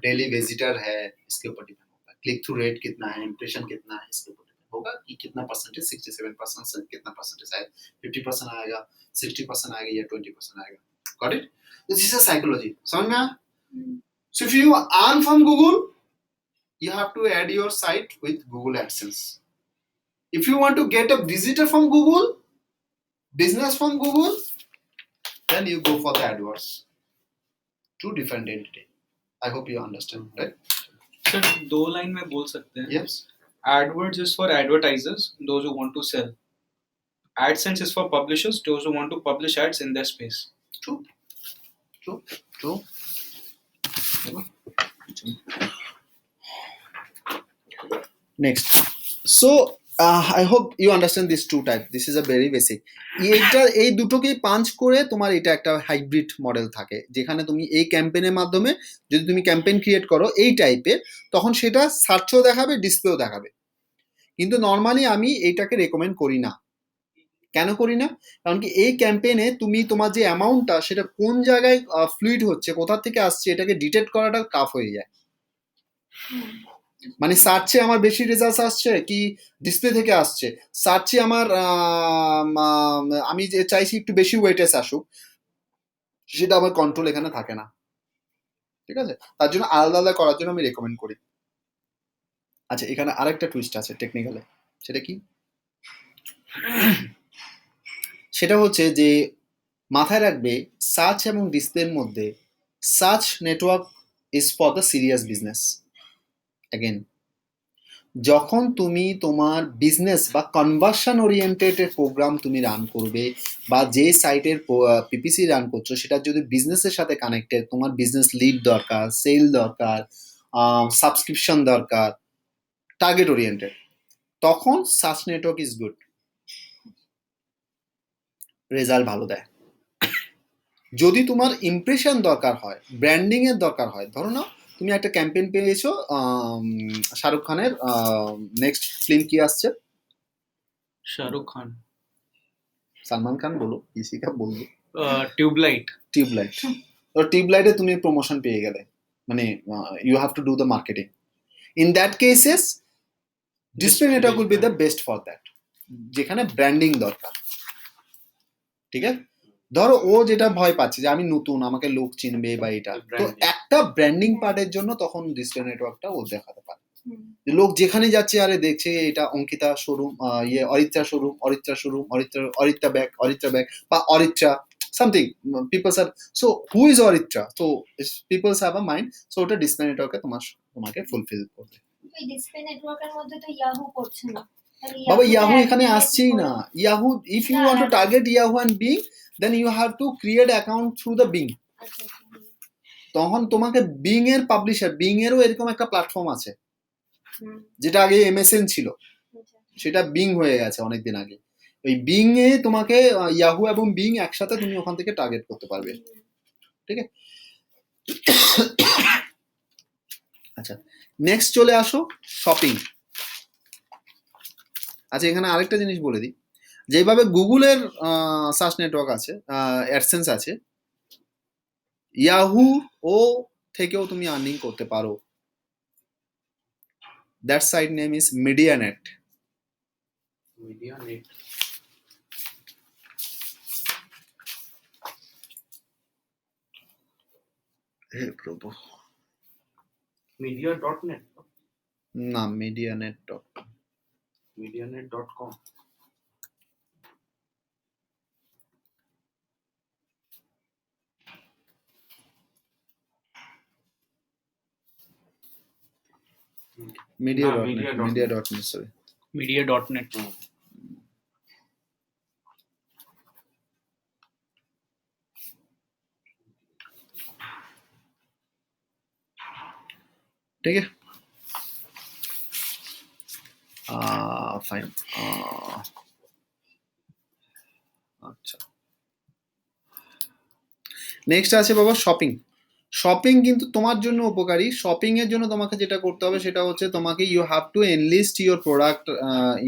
डेली विजिटर है, इसके ऊपर डिपेंड होता है, क्लिक थ्रू रेट कितना है, इम्प्रेशन कितना है, इसके ऊपर डिपेंड होगा कि कितना परसेंटेज, 67% से कितना परसेंटेज आएगा, 50% आएगा, 60% आएगा या 20% आएगा। Got it? This is a psychology, समझ में आया? So if you earn from Google, you have to add your site with Google AdSense. If you want to get a visitor from Google, business from Google, then you go for the AdWords. Two different entity. I hope you understand, right? Sir 2 line में बोल सकते हैं. Yes. AdWords is for advertisers, those who want to sell. AdSense is for publishers, those who want to publish ads in their space. True. True. True. Next. So I hope you understand these two types. This is a very basic. এইটা এই দুটোকেই punch করে তোমার এটা একটা hybrid model থাকে, যেখানে তুমি এই ক্যাম্পেইনের মাধ্যমে যদি তুমি ক্যাম্পেইন ক্রিয়েট করো এই টাইপের, তখন সেটা সার্চও দেখাবে, ডিসপ্লেও দেখাবে। কিন্তু নর্মালি আমি এইটাকে রেকমেন্ড করি না। কেন করি না? কারণ কি এই ক্যাম্পেইনে তুমি তোমার যে অ্যামাউন্টটা, সেটা কোন জায়গায় ফ্লুইড হচ্ছে, কোথা থেকে আসছে, এটাকে ডিটেক্ট করাটা টাফ হয়ে যায়। মানে সার্চে আমার বেশি রেজাল্ট আসছে কি ডিসপ্লে থেকে আসছে, সার্চে আমার আমি যে চাইছি একটু বেশি ওয়েটেজ আসুক, সেটা আমার কন্ট্রোল এখানে থাকে না। ঠিক আছে, তার জন্য আলাদা আলাদা করার জন্য আমি রেকমেন্ড করি। আচ্ছা, এখানে আরেকটা টুইস্ট আছে টেকনিক্যালে, সেটা কি? সেটা হচ্ছে যে মাথায় রাখবে, সার্চ এবং ডিসপ্লের মধ্যে search network is for the serious business. Again, যখন তুমি তোমার বিজনেস বা কনভার্সন ওরিয়েন্টেড প্রোগ্রাম তুমি রান করবে, বা যে সাইটের পিপিসি রান করছো সেটা যদি বিজনেসের সাথে কানেক্টেড, তোমার বিজনেস লিড দরকার, সেল দরকার, সাবস্ক্রিপশন দরকার, টার্গেট ওরিয়েন্টেড, তখন search network is good, result ভালো দেয়। যদি তোমার ইমপ্রেশন দরকার হয়, ব্র্যান্ডিং এর দরকার হয়, ধরো না তুমি একটা ক্যাম্পেইন পেয়েছো, শাহরুখ খানের নেক্সট ফিল্ম কি আসছে? शाहरुख खान. সালমান খান বলো, ইসি কা বলবো, ट्यूबलाइट. টিউবলাইট। তো টিউবলাইটে তুমি প্রমোশন পেয়ে গেলে, মানে you have to do the marketing. In that cases display network will be the best for that, যেখানে ব্র্যান্ডিং দরকার। ঠিক আছে, ধরো ও যেটা ভয় পাচ্ছে যে আমি নতুন, আমাকে লোক চিনবে বা এটা, তো একটা ব্র্যান্ডিং পার্টের জন্য তখন ডিসপ্লে নেটওয়ার্কটা ও দেখাতে পারে। লোক যেখানে যাচ্ছে, আরে দেখছে এটা Ankita showroom, Aritra showroom, Aritra bag বা Aritra something, peoples are so who is Aritra, so peoples have a mind, so ওটা ডিসপ্লে নেটওয়ার্কে তোমাকে ফুলফিল করবে। এই ডিসপ্লে নেটওয়ার্কের মধ্যে তো ইয়াহু করছে না। বাবা, ইয়াহু এখানে আসছেই না। Yahoo, if you want to target Yahoo and Bing, then you have to create account through the Bing. তখন তোমাকে বিং এর পাবলিশার, বিং এরও এরকম একটা প্ল্যাটফর্ম আছে, যেটা আগে এমএসএন ছিল, সেটা বিং হয়ে গেছে অনেকদিন আগে। ওই বিং এ তোমাকে ইয়াহু এবং বিং একসাথে তুমি ওখান থেকে টার্গেট করতে পারবে। ঠিক আছে, আচ্ছা নেক্সট চলে আসো শপিং। আচ্ছা, এখানে আরেকটা জিনিস বলে দিই, যেভাবে গুগলের সার্চ নেটওয়ার্ক আছে, অ্যাডসেন্স আছে, ইয়াহু ও থেকেও তুমি আর্নিং করতে পারো। That site name is Medianet. Media net. হে প্রভু, media.net, না, মিডিয়ানেট medianet.com. মিডিয়া না, dot net, media.net. Media dot net, sorry. media.net. ठीक है, फाइन। আচ্ছা, নেক্সট আছে বাবা শপিং। শপিং কিন্তু তোমার জন্য উপকারী। শপিং এর জন্য তোমাকে যেটা করতে হবে সেটা হচ্ছে তোমাকে you have to enlist your product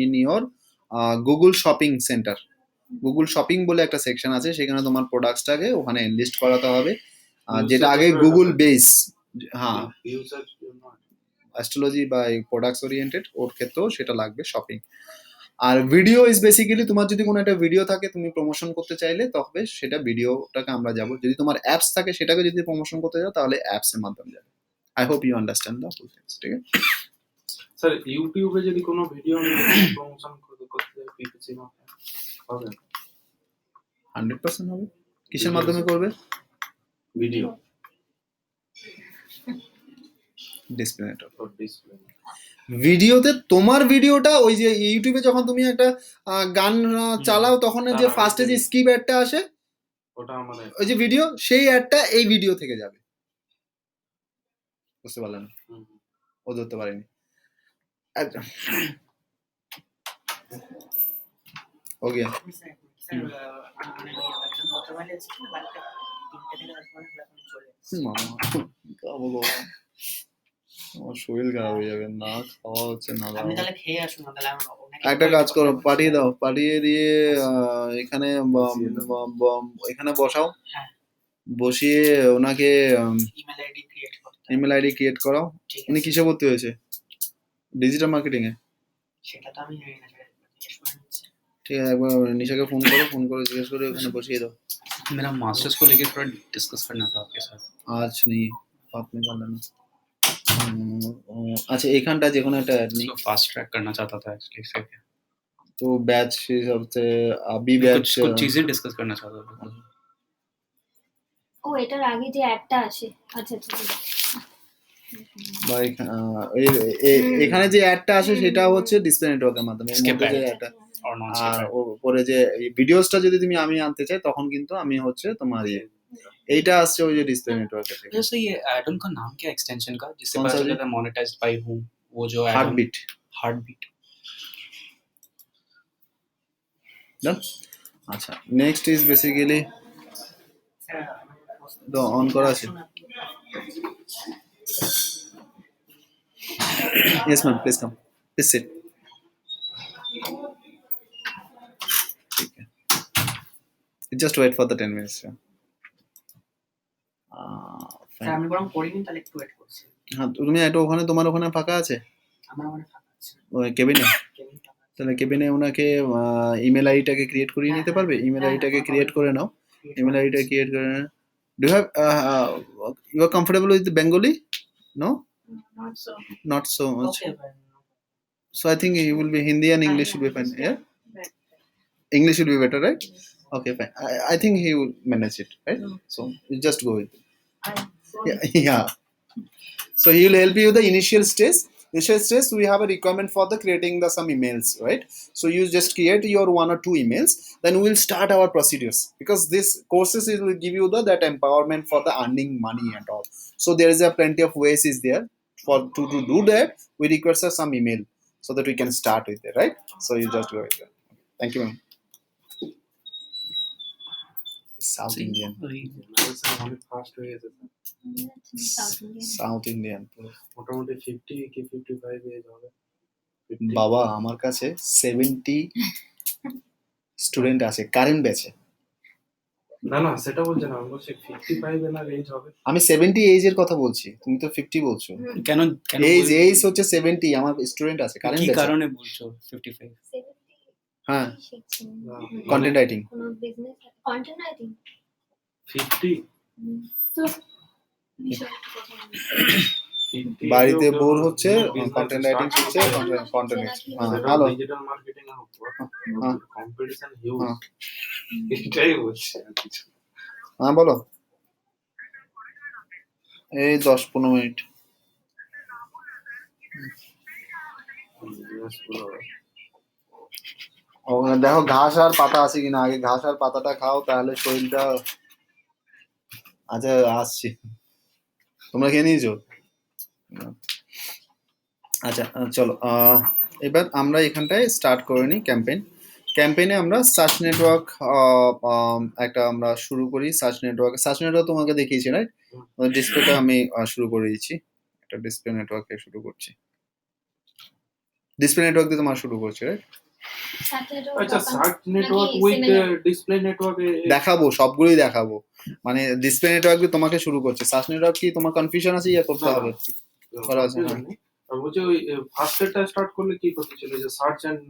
in your Google shopping centre. Google shopping বলে একটা সেকশন আছে, সেখানে তোমার প্রোডাক্টসটাকে ওখানে এনলিস্ট করাতে হবে, যেটা আগে গুগল বেস। হ্যাঁ, Users জন্য অ্যাস্ট্রোলজি বা প্রোডাক্টস ওরিয়েন্টেড, ওর ক্ষেত্রেও সেটা লাগবে শপিং। আর ভিডিও ইজ বেসিক্যালি তোমার যদি কোনো একটা ভিডিও থাকে তুমি প্রমোশন করতে চাইলে, তবে সেটা ভিডিওটাকে আমরা যাব। যদি তোমার অ্যাপস থাকে সেটাকে যদি প্রমোশন করতে যাও তাহলে অ্যাপসের মাধ্যমে যাবে। I hope you understand the full things, ঠিক আছে? স্যার ইউটিউবে যদি কোনো ভিডিও প্রমোশন করতে পিপিসি না হবে 100% হবে। কিসের মাধ্যমে করবে? Video display network. For display. ভিডিওতে তোমার ভিডিওটা ওই যে ইউটিউবে যখন তুমি একটা গান চালাও তখন যে ফার্স্টে যে স্কিপ অ্যাডটা আসে, ওটা আমাদের ওই যে ভিডিও, সেই অ্যাডটা এই ভিডিও থেকে যাবে। বুঝতে পারলেন? ও ধরতে পারেনি। हो गया। মামা, খাবো গো। আমার শরীর খারাপ হয়ে যাবে, না খাওয়া হচ্ছে না। আপনি তাহলে খেয়ে আসুন না, তাহলে আমরা ওনাকে একটা কাজ করো, পাঠিয়ে দাও, পাঠিয়ে দিয়ে এখানে এখানে বসাও, হ্যাঁ। বসিয়ে ওনাকে ইমেল আইডি ক্রিয়েট করতে হবে। ইমেল আইডি ক্রিয়েট করাও। ঠিক উনি আছে, কিসে ভর্তি হয়েছে? ডিজিটাল মার্কেটিং এ। সেটা তো আমি জানি না, সেটা জিজ্ঞেস করে নিচ্ছি। ঠিক আছে, একবার নিশাকে ফোন করো, ফোন করে জিজ্ঞেস করে ওখানে বসিয়ে দাও। मेरा मास्टर्स को लेके थोड़ा डिस्कस करना था आपके साथ। आज नहीं, बात नहीं कर लेना। अच्छा, এখানটা যে কোনো একটা অ্যাড নেই इसको फास्ट ट्रैक करना चाहता था एक्चुअली, से क्या তো ব্যাচ সবচেয়ে বি कुछ ব্যাচ कुछ चीजें डिस्कस करना चाहता था। ও এটার আগে যে অ্যাডটা আসে, আচ্ছা আচ্ছা আচ্ছা। বা এখানে যে অ্যাডটা আসে সেটা হচ্ছে ডিসপ্লে নেটওয়ার্কের মাধ্যমে। এর Skip মধ্যে যে ad। অ্যাডটা और नॉन আর स्किप ওপরে যে ভিডিওসটা যদি তুমি আমি আনতে চাই তখন কিন্তু আমি হচ্ছে তোমার এইটা আসছে ওই যে ডিসপ্লে নেটওয়ার্কের থেকে। जैसे ये एडन का नाम क्या एक्सटेंशन का, जिससे कौन पता सा चला जी? था मोनेटाइज्ड बाय हूम, वो जो हार्टबीट। हार्टबीट। डन। আচ্ছা, নেক্সট ইজ বেসিক্যালি স্যার তো অন করা আছে। Yes ma'am, please come. Please sit. ठीक है, just wait for the 10 minutes. Sir আমি বরং করিনি, তাহলে একটু ওয়েট করছি। হ্যাঁ, তুমি একটা ওখানে তোমার ওখানে ফাঁকা আছে আমার মানে ফাঁকা আছে, ওই কেবিনে? কেবিন ফাঁকা আছে। তাহলে কেবিনে ওনাকে ইমেল আইডিটাকে ক্রিয়েট করিয়ে নিতে পারবে? ইমেল আইডিটাকে ক্রিয়েট করে নাও। ইমেল আইডিটা ক্রিয়েট করে নাও। Do have you are comfortable with Bengali? No, Not so. not so much. Okay, fine. So I think it will be Hindi and English will be fine. Yeah, Right. English will be better, right? Okay, fine. I think he will manage it, right? So you just go with it. Yeah. So he will help you the initial stage. Initial stage, we have a requirement for the creating the some emails, right? So you just create your 1 or 2 emails, then we will start our procedures, because this courses it will give you that empowerment for the earning money and all. So there is a plenty of ways is there for to do that. We request some email so that we can start with it, right? So you just go with that. Thank you, ma'am. South Indian. অনেক fast হয়ে গেছে sir. South Indian. South Indian. মোটামুটি 50 কি 55 age হবে। 50? বাবা আমার কাছে 70 student আছে কারেন্ট ব্যাচে। না না সেটা বলছে না, আমি বলছি 55 এনার এজ হবে। আমি 70 এজ এর কথা বলছি, তুমি তো 50 বলছো। কেন কেন এজ হচ্ছে 70, আমার স্টুডেন্ট আছে কারেন্ট কি ব্যাচে। কারণে বলছো 55? 70 হ্যাঁ, শিখছেন না, কন্টেন্ট রাইটিং। কোনো বিজনেস কন্টেন্ট রাইটিং 50 তো বিষয়ে একটু কথা বলি। 50 বাড়িতে কেউ বোর কেউ হচ্ছে, business কন্টেন্ট start রাইটিং শিখছে, হ্যাঁ, কন্টেন্ট নাকি? হ্যাঁ সেটা ভালো। ডিজিটাল মার্কেটিং এর উপর হ্যাঁ। কম্পিটিশন হিউজ, হ্যাঁ। এটাই বলছে আর কিছু। হ্যাঁ বলো। এই 10-15 মিনিট। Business গুলো ও, দেখো ঘাস আর পাতা আছে কিনা, আগে ঘাস আর পাতাটা খাও তাহলে শরীরটা। আচ্ছা আসছি, তোমরা খেয়ে নিয়েছো? আচ্ছা চলো, এবার আমরা এখানটায় স্টার্ট করে নিই ক্যাম্পেইনে আমরা সার্চ নেটওয়ার্ক একটা আমরা শুরু করি। সার্চ নেটওয়ার্ক তোমাকে দেখিয়েছি, রাইট? ডিসপ্লেটা আমি শুরু করে দিচ্ছি, একটা ডিসপ্লে নেটওয়ার্কে শুরু করছি। ডিসপ্লে নেটওয়ার্ক দিয়ে তোমার শুরু করছি, রাইট? আচ্ছা সার্চ নেটওয়ার্ক নাকি উইথ similar? ডিসপ্লে নেটওয়ার্ক দেখাবো, সবগুলোই দেখাবো। মানে ডিসপ্লে নেটওয়ার্ক দিয়ে তোমাকে শুরু করছে, সার্চ নেটওয়ার্ক কি তোমার কনফিউশন আছে, ইয়ে করতে হবে? করা আছে, হ্যাঁ। আর বলছে ওই ফার্স্ট এরটা স্টার্ট করলে কি করতে ছিল, যে সার্চ এন্ড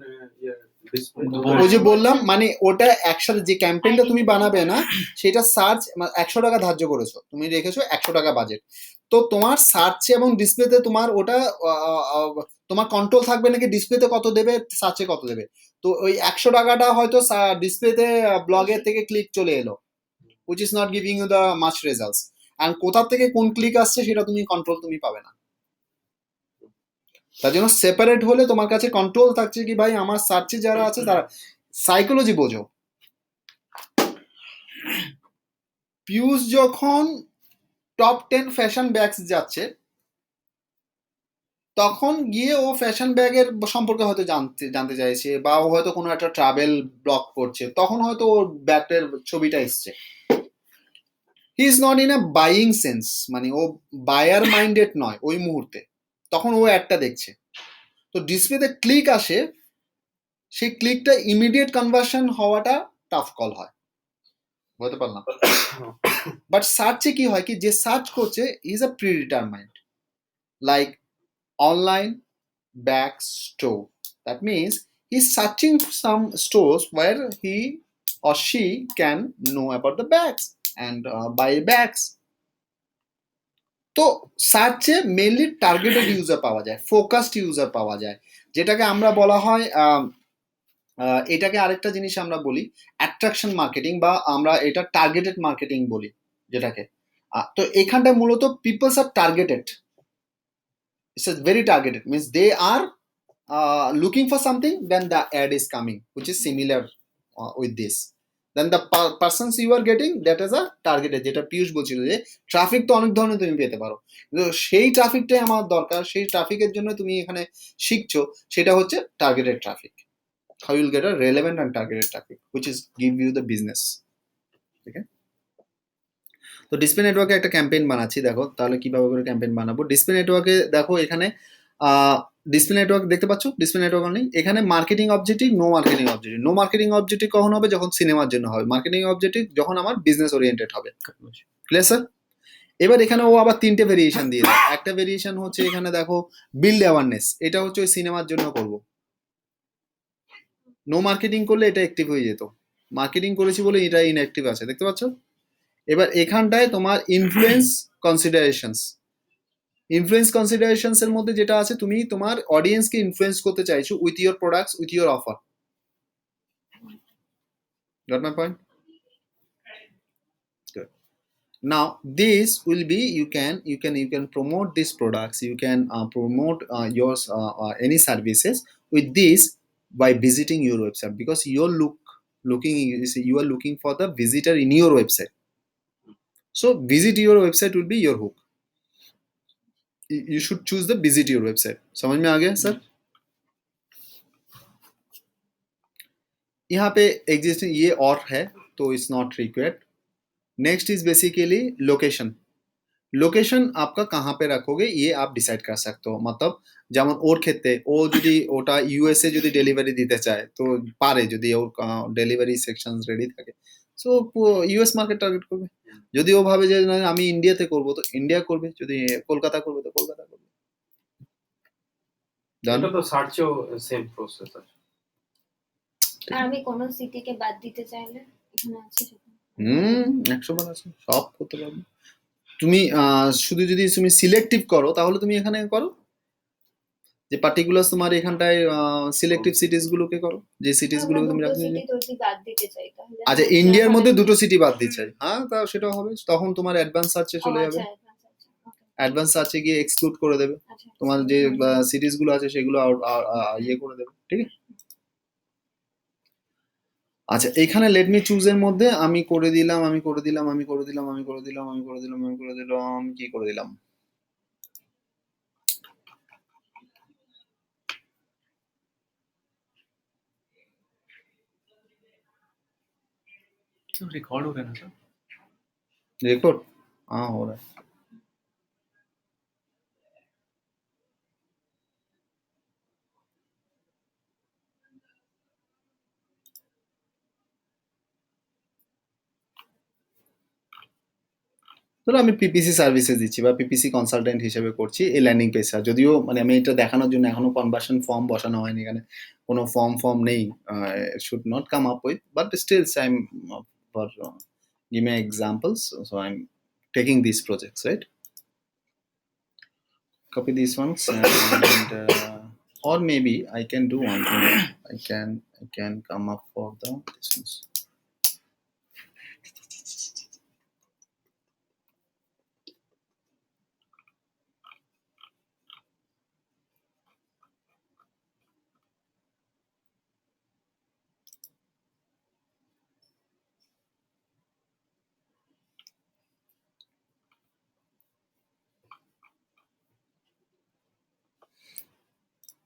ডিসপ্লে ওই যে বললাম, মানে ওটা একসাথে যে ক্যাম্পেইনটা তুমি বানাবে না, সেটা সার্চ 100 টাকা ধার্য করেছো, তুমি রেখেছো 100 টাকা বাজেট। তো তোমার সার্চে এবং ডিসপ্লেতে তোমার ওটা তোমার কন্ট্রোল থাকবে নাকি ডিসপ্লেতে কত দেবে, সার্চে কত দেবে। তো ওই 100 টাকাটা হয়তো ডিসপ্লেতে ব্লগের থেকে ক্লিক চলে এলো, which is not giving you the much results. And কোথা থেকে কোন ক্লিক আসছে সেটা তুমি কন্ট্রোল তুমি পাবে না। তার জন্য সেপারেট হলে তোমার কাছে কন্ট্রোল থাকছে কি ভাই আমার সার্চে যারা আছে তারা। সাইকোলজি বোঝো, পিয়ুষ যখন টপ 10 ফ্যাশন ব্যাগস যাচ্ছে, তখন গিয়ে ও ফ্যাশন ব্যাগের সম্পর্কে হয়তো জানতে চাইছে, বা ও হয়তো কোনো একটা ট্রাভেল ব্লগ করছে, তখন হয়তো ওর ব্যাগটার ছবিটা এসছে। He is not in a buying sense, মানে ও বায়ার মাইন্ডেড নয় ওই মুহূর্তে, তখন ও একটা দেখছে। তো ডিসপ্লেতে ক্লিক আসে, সেই ক্লিকটা ইমিডিয়েট কনভার্সন হওয়াটা টাফ কল হয়, বলতে পারলাম। বাট সার্চে কি হয় কি, যে সার্চ করছে is a predetermined, like online bag store, that means he is searching some stores where he or she can know about the bags and buy bags. তো সার্চে মেইনলি টার্গেটেড ইউজার পাওয়া যায়, ফোকাসড ইউজার পাওয়া যায়, যেটাকে আমরা বলা হয় এটাকে আরেকটা জিনিস আমরা বলি অ্যাট্রাকশন মার্কেটিং, বা আমরা এটা টার্গেটেড মার্কেটিং বলি যেটাকে। তো এখানটায় মূলত peoples are targeted, it's very targeted, means they are looking for something, then the ad is coming which is similar with this, then the persons you are getting, that is a targeted, যেটা পিয়ুষ বলছিল যে traffic তো অনেক ধরনের তুমি পেতে পারো, কিন্তু সেই ট্রাফিকটাই আমার দরকার, সেই ট্রাফিকের জন্য তুমি এখানে শিখছো, সেটা হচ্ছে targeted traffic. how you'll get a relevant and targeted traffic which is give you the business. ঠিক আছে, তো ডিসপ্লে নেটওয়ার্কে একটা ক্যাম্পেইন বানাচ্ছি, দেখো তাহলে কিভাবে করে ক্যাম্পেইন বানাবো। ডিসপ্লে নেটওয়ার্কে দেখো এখানে ডিসপ্লে নেটওয়ার্ক দেখতে পাচ্ছ, ডিসপ্লে নেটওয়ার্ক নেই এখানে। Marketing objective, no marketing objective. No marketing objective কখন হবে, যখন সিনেমার জন্য হবে। মার্কেটিং অবজেক্টিভ যখন আমার বিজনেস ওরিয়েন্টেড হবে। Clear sir? এবার এখানে ও আবার 3টে ভেরিয়েশন দিয়ে দেয়। একটা ভেরিয়েশন হচ্ছে এখানে দেখো বিল্ড অ্যাওয়ারনেস, এটা হচ্ছে ওই সিনেমার জন্য করব। নো মার্কেটিং করলে এটা অ্যাক্টিভ হয়ে যেত, মার্কেটিং করেছি বলে এটা ইনঅ্যাক্টিভ আছে, দেখতে পাচ্ছ? এবার এখানটায় তোমার ইনফ্লুয়েন্স কনসিডারেশনস এর মধ্যে যেটা আছে, তুমি তোমার অডিয়েন্সকে ইনফ্লুয়েন্স করতে চাইছো with your products, with your offer. Goat my point? Good. Now this will be, you can promote these products, you can promote your any services with this by visiting your website, because you are looking for the visitor in your website. So visit your website will be your hook. You should choose the visit your website. समझ में आ गया sir? यहाँ पे existing ये और है तो it's not required. Next is basically location. Location आपका कहाँ पे रखोगे ये आप ডিসাইড कर सकते हो मतलब যেমন ওর ক্ষেত্রে ও যদি ওটা ইউএসএ যদি ডেলিভারি দিতে চায় তো পারে যদি ওর ডেলিভারি সেকশন রেডি থাকে সো ইউএস মার্কেট টার্গেট করবে যদি ও ভাবে যে না আমি ইন্ডিয়াতে করব তো ইন্ডিয়া করবে যদি কলকাতা করবে তো কলকাতা করবে Done? এটা তো সার্চেও সেম প্রসেস আছে। আর আমি কোনো সিটিকে বাদ দিতে চাইলে এখানে আছে সেটা। 100 বার আছে সব করতে পারবে তুমি শুধু যদি তুমি সিলেক্টিভ করো তাহলে তুমি এখানে করো যে পার্টিকুলার তোমার এখানটায় সিলেক্টিভ সিটিজ গুলোকে করো যে সিটিজ গুলোকে তুমি রাখবে সিটি যদি বাদ দিতে চাই তাহলে আচ্ছা ইন্ডিয়ার মধ্যে দুটো সিটি বাদ দিতে চাই হ্যাঁ তা সেটা হবে তখন তোমার অ্যাডভান্স সার্চে চলে যাবে অ্যাডভান্স সার্চে গিয়ে এক্সক্লুড করে দেবে তোমার যে সিটিজ গুলো আছে সেগুলো ইয়ে করে দেবে ঠিক আছে আচ্ছা এখানে লেট মি চুজ এর মধ্যে আমি করে দিলাম কি করে দিলাম रिकॉर्ड हो रहा है ना सर रिकॉर्ड हाँ हो रहा है ধরো আমি পিপিসি সার্ভিসেস দিচ্ছি বা পিপিসি কনসালটেন্ট হিসেবে করছি এই ল্যান্ডিং পেজটা যদিও মানে আমি এটা দেখানোর জন্য এখনো কনভার্সন ফর্ম বসানো হয়নি এখানে কোনো ফর্ম নেই should not come up with but still I am for give me examples so I'm taking these projects right copy these ones and or maybe I can do one thing I can come up for the this ones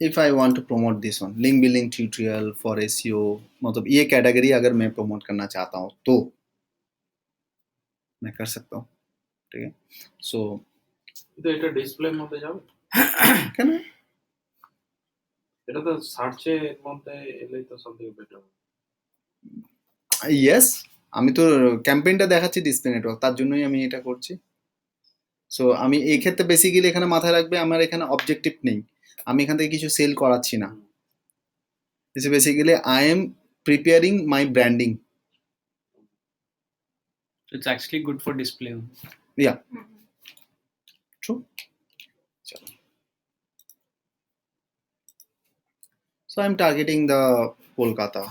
if I want to promote this one link building tutorial for SEO मतलब ये category अगर मैं promote करना चाहता हूँ तो मैं कर सकता हूँ ठीक है सो কিন্তু এটা ডিসপ্লের মধ্যে যাবে কেন এটা তো সার্চের মধ্যে এলেই তো সবথেকে বেটার ইয়েস আমি তো ক্যাম্পেইনটা দেখাচ্ছি ডিসপ্লে নেটওয়ার্ক তার জন্যই আমি এটা করছি সো আমি এই ক্ষেত্রে বেসিক্যালি এখানে মাথায় রাখবে আমার এখানে অবজেক্টিভ নেই আমি এখান থেকে কিছু সেল করাচ্ছি না this basically I am preparing my branding it's actually good for display yeah true so I'm targeting the Kolkata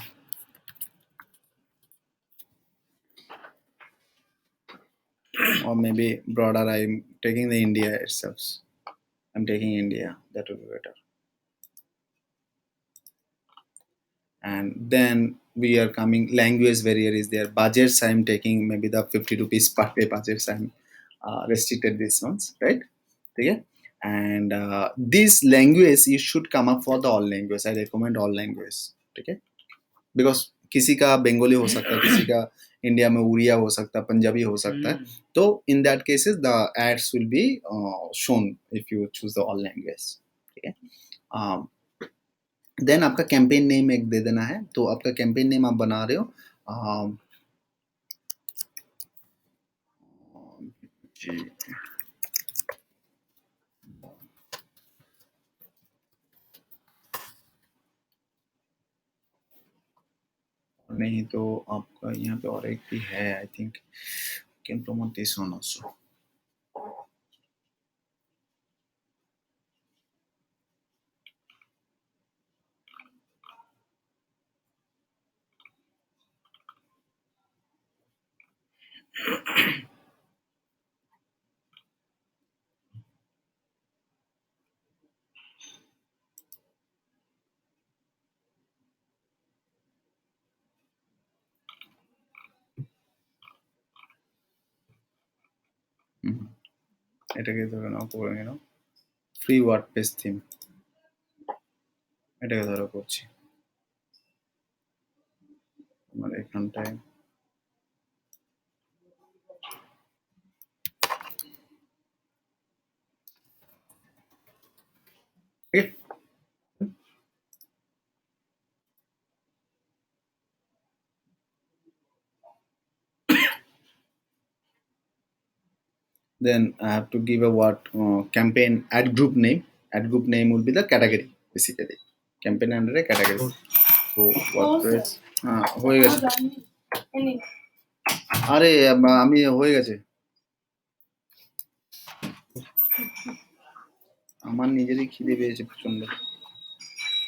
or maybe broader I'm taking the India itself I'm taking India that would be better and then we are coming language barrier is there budgets I'm taking maybe the 50 rupees per day budgets I'm restricted these ones right okay and this language you should come up for the all language I recommend all language okay because किसी का बंगाली हो सकता है किसी का India में उड़िया हो सकता है पंजाबी हो सकता है तो in that cases the ads will be shown if you choose the all language ठीक है देन आपका कैंपेन नेम एक दे देना है तो आपका कैंपेन नेम आप बना रहे हो जी नहीं तो आपका यहाँ पे और एक भी है I think can promote this one also এটাকে ধরে নাও করে নিলাম ফ্রি ওয়ার্ডপ্রেস থিম এটাকে ধরো করছি আমার এখানটায় Okay. Then I have to give a what campaign ad group name. Ad group name will be the category basically. Campaign under a category. So WordPress হয়ে গেছে। আরে আমি হয়ে গেছে, আমার নিজেরই খিদে পেয়েছে প্রচন্ড,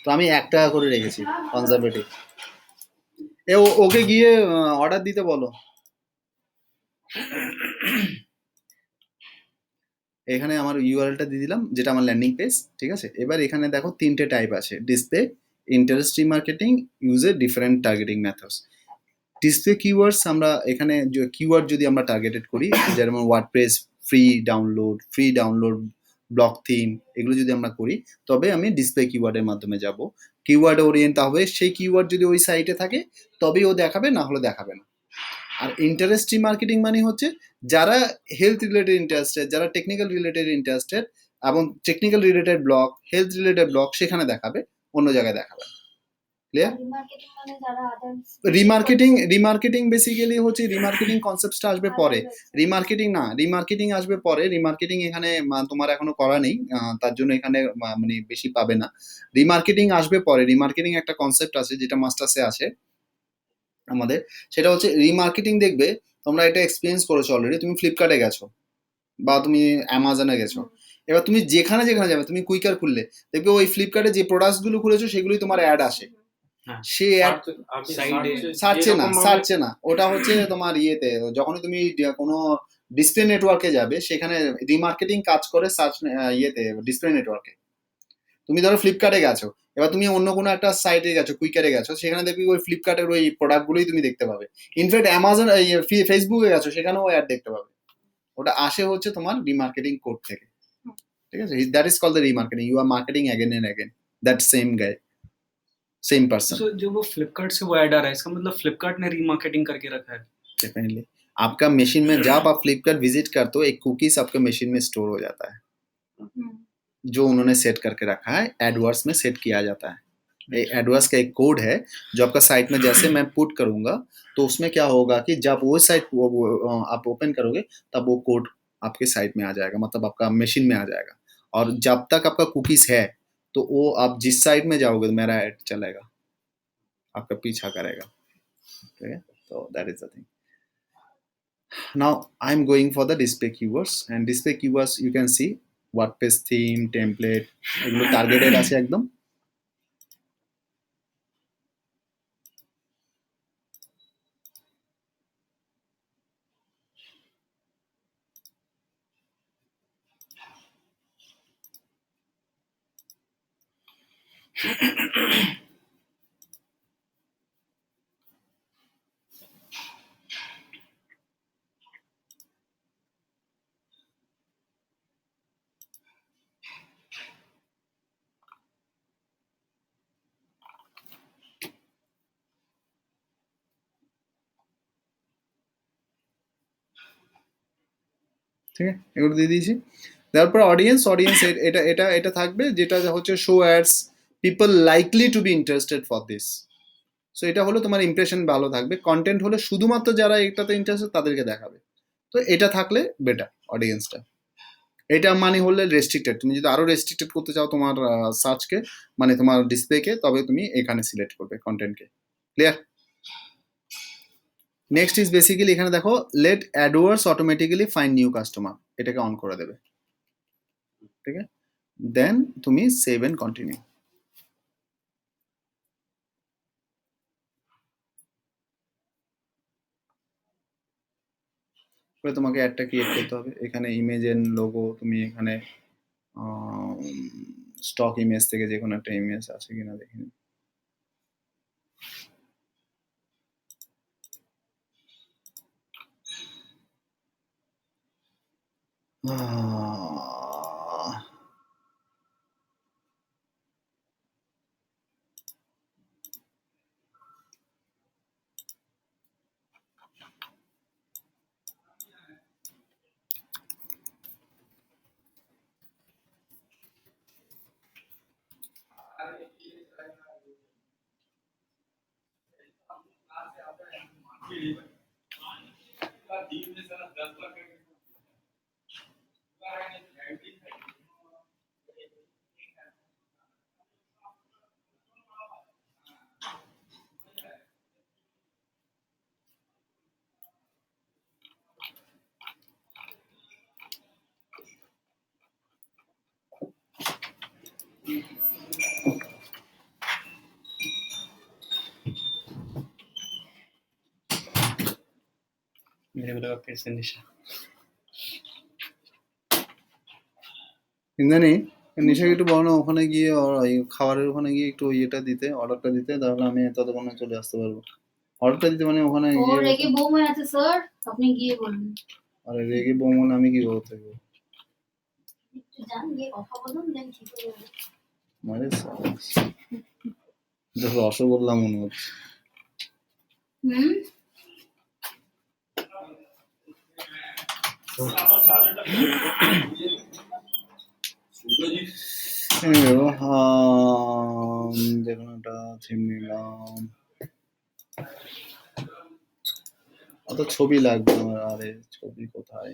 তো আমি 1 টাকা করে রেখেছি কনজারভেটিভ। ওকে গিয়ে অর্ডার দিতে বলো। এখানে আমার ইউআরএলটা দিয়ে দিলাম, যেটা আমার ল্যান্ডিং পেজ, ঠিক আছে। এবার এখানে দেখো 3টে টাইপ আছে, ডিসপ্লে, ইন্টারেস্ট রিমার্কেটিং, ইউজের different targeting methods. Display keywords আমরা এখানে কিওয়ার্ড যদি আমরা টার্গেটেড করি, যেমন WordPress free download block theme, এগুলো যদি আমরা করি, তবে আমি ডিসপ্লে কিওয়ার্ডের মাধ্যমে যাব। কিওয়ার্ড ওরিয়েন্ট হবে, সেই কিওয়ার্ড যদি ওই সাইটে থাকে তবেই ও দেখাবে, না হলে দেখাবে না। আর ইন্টারেস্ট মার্কেটিং মানে হচ্ছে যারা হেলথ রিলেটেড ইন্টারেস্টেড, যারা টেকনিক্যাল রিলেটেড ইন্টারেস্টেড, এবং technical related blog, health related blog সেখানে দেখাবে, অন্য জায়গায় দেখাবে। ক্লিয়ার? রিমার্কেটিং মানে যারা আদার্স রিমার্কেটিং বেসিক্যালি হচ্ছে, রিমার্কেটিং কনসেপ্টটা আসবে পরে। রিমার্কেটিং আসবে পরে। রিমার্কেটিং এখানে তোমার এখনো করা নেই, তার জন্য এখানে মানে বেশি পাবে না। রিমার্কেটিং আসবে পরে। রিমার্কেটিং একটা কনসেপ্ট আছে যেটা মাস্টার্সে আছে আমাদের, সেটা হচ্ছে রিমার্কেটিং। দেখবে তোমরা এটা এক্সপিরিয়েন্স করেছো অলরেডি, তুমি ফ্লিপকার্টে গেছো বা তুমি অ্যামাজনে গেছো, এবার তুমি যেখানে যেখানে যাবে, তুমি কুইকার খুললে দেখবে ওই ফ্লিপকার্টে যে প্রোডাক্টসগুলো খুলেছো সেগুলোই তোমার অ্যাড আসে। হ্যাঁ। সে অ্যাড আপনি সার্চে যেরকম না, ওটা হচ্ছে তোমার ইয়েতে, যখনই তুমি কোনো ডিসপ্লে নেটওয়ার্কে যাবে সেখানে রিমার্কেটিং কাজ করে সার্চ ইয়েতে ডিসপ্লে নেটওয়ার্কে। তুমি ধরো ফ্লিপকার্টে গেছো, এবার তুমি অন্য কোনো একটা সাইটে গেছো, কুইকারে গেছো, সেখানে দেখবি ওই ফ্লিপকার্টের ওই প্রোডাক্টগুলোই তুমি দেখতে পাবে। ইনফ্যাক্ট অ্যামাজন ফেসবুকে গেছো, সেখানেও অ্যাড দেখতে পাবে। ওটা আসে হচ্ছে তোমার রিমার্কেটিং কোড থেকে, ঠিক আছে। That is call the remarketing. You are marketing again and again that same guy, same person. So जो वो फ्लिपकार्ट से वो ऐड आ रहा है, इसका मतलब फ्लिपकार्ट ने रीमार्केटिंग करके रखा है। डेफिनेटली आपका मशीन में जब आप फ्लिपकार्ट विजिट करते हो, एक कुकीज आपके मशीन में स्टोर हो जाता है, जो उन्होंने सेट करके रखा है, एडवर्ड्स में सेट किया जाता है। एडवर्ड्स का एक कोड है जो आपका साइट में जैसे मैं पुट करूंगा, तो उसमें क्या होगा कि जब वो साइट आप ओपन करोगे तब वो कोड आपके साइट में आ जाएगा, मतलब आपका मशीन में आ जाएगा। और जब तक आपका कुकीज है तो वो आप जिस साइट में जाओगे मेरा ऐड चलेगा, आपका पीछा करेगा, ठीक है। तो that is the thing. Now I'm going for the display keywords, and display keywords you can see WordPress theme, template, এগুলো টার্গেটেড আছে একদম। ঠিক আছে, এগুলো দিয়ে দিয়েছি। তারপর অডিয়েন্স এটা এটা এটা থাকবে, যেটা হচ্ছে show ads people likely to B interested for this. So এটা হলো তোমার ইমপ্রেশন ভালো থাকবে। কন্টেন্ট হলে শুধুমাত্র যারা এটাতে ইন্টারেস্টেড তাদেরকে দেখাবে। তো এটা থাকলে বেটার অডিয়েন্সটা। এটা মানে হলে রেস্ট্রিক্টেড। তুমি যদি আরো রেস্ট্রিক্টেড করতে চাও তোমার সার্চকে, মানে তোমার ডিসপ্লেকে, তবে তুমি এখানে সিলেক্ট করবে কন্টেন্টকে। ক্লিয়ার? নেক্সট ইজ বেসিক্যালি এখানে দেখো let AdWords automatically find new customer, এটাকে অন করে দেবে, ঠিক আছে। দেন তুমি সেভ এন্ড কন্টিনিউ। তোমাকে একটা ক্রিয়েট করতে হবে। এখানে ইমেজ এন্ড লোগো, তুমি এখানে স্টক ইমেজ থেকে যে কোনো একটা ইমেজ আছে কিনা দেখে নিন। मेरे को लगा फिर से निशा ইন্দ্রাণী নিশাকে একটু বলো না ওখানে গিয়ে ওই খাবারের ওখানে গিয়ে একটু ইয়েটা দিতে, অর্ডারটা দিতে, তাহলে আমি ততক্ষণে চলে আসতে পারবো। অর্ডারটা দিতে মানে ওখানে ও গিয়ে রেগে বৌমা আছে স্যার, আপনি গিয়ে বলুন। আরে রেগে বমন আমি কি করতে থাকবো? একটু যান, গিয়ে কথা বলুন, দেন ঠিক হয়ে যাবে। মানে রসগোল্লা মনে হচ্ছে। হুম, দেখুন একটা থিম নিলাম, অত ছবি লাগবে আমার। আরে ছবি কোথায়?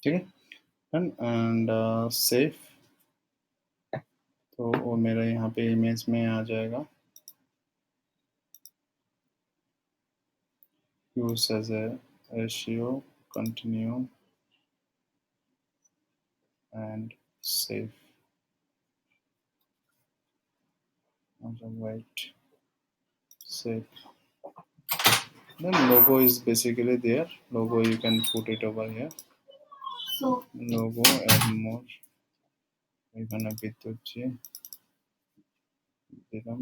ठीक है, एंड सेव। तो वो मेरा यहाँ पे इमेज में आ जाएगा, use as a ratio, continue and save. Wait, save. Then logo is basically there. Logo you can put it over here. so Logo, add more. এখানে বিদ্যুৎ দিলাম।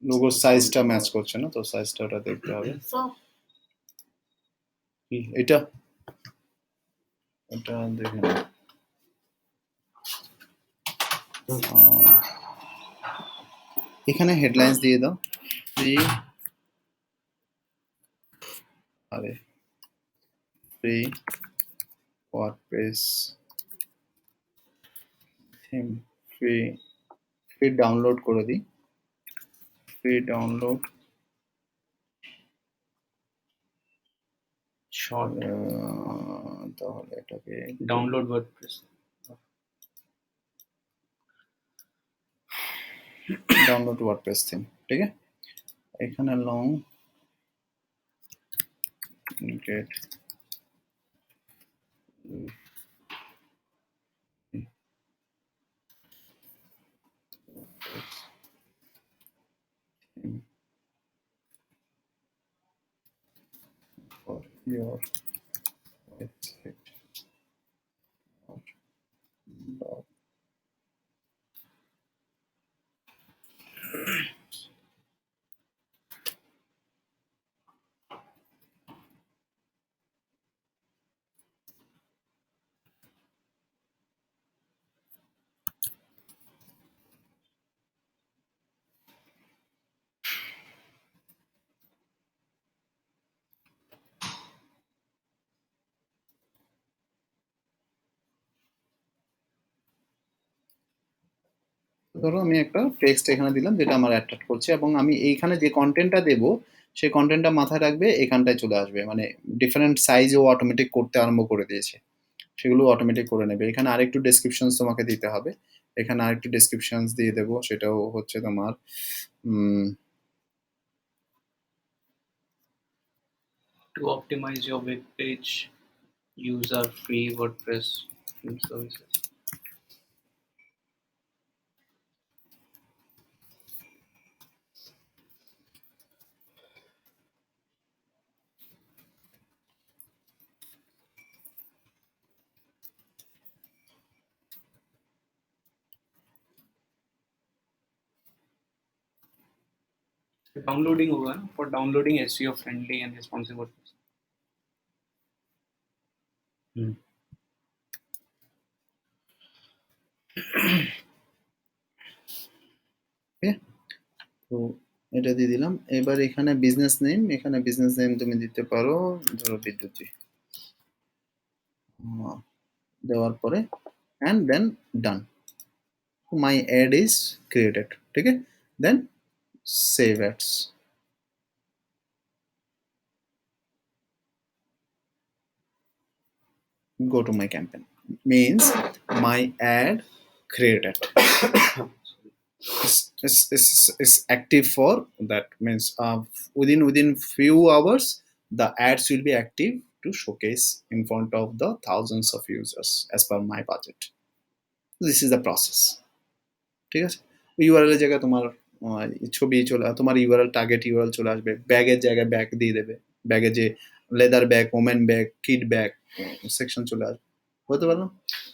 লোগো সাইজটা ম্যাচ করছে না, তো সাইজটা ওটা দেখতে হবে। so কি এটা? এটা দেখে নাও। এখানে হেডলাইন্স দিয়ে দাও। ফ্রি, আরে free WordPress theme, free free download করে দিই। ফ্রি ডাউনলোড शॉर्ट তাহলে এটাকে download WordPress download WordPress theme, ठीक है। এখানে long get for your website or blog. ধরো আমি একটা টেক্সট এখানে দিলাম যেটা আমার অ্যাট্রাক্ট করছে, এবং আমি এইখানে যে কন্টেন্টটা দেবো সেই কন্টেন্টটা মাথায় রাখবে, এখানটায় চলে আসবে, মানে ডিফারেন্ট সাইজও অটোমেটিক করতে আরম্ভ করে দিয়েছে, সেগুলো অটোমেটিক করে নেবে। এখানে আরেকটু ডেসক্রিপশনস তোমাকে দিতে হবে, এখানে আরেকটু ডেসক্রিপশনস দিয়ে দেবো, সেটাও হচ্ছে তোমার To optimize your web page, use our free WordPress theme services. Downloading होगा ना, for downloading SEO friendly and responsive WordPress. তো এটা দিয়ে দিলাম। এবার এখানে বিজনেস নেম, এখানে বিজনেস নেম তুমি দিতে পারো ধরো বিদ্যুৎ দেওয়ার পরে and then done, my ad is created, ঠিক আছে, then save ads. Go to my campaign means my ad created is active for that, means within few hours the ads will be active to showcase in front of the thousands of users as per my budget. This is the process, ঠিক আছে। URL এর জায়গায় তোমার ছবি চলে, তোমার URL target URL চলে আসবে, ব্যাগের জায়গায় ব্যাগ দিয়ে দেবে, ব্যাগে যে leather bag, women bag, kid bag section चला होते वाला।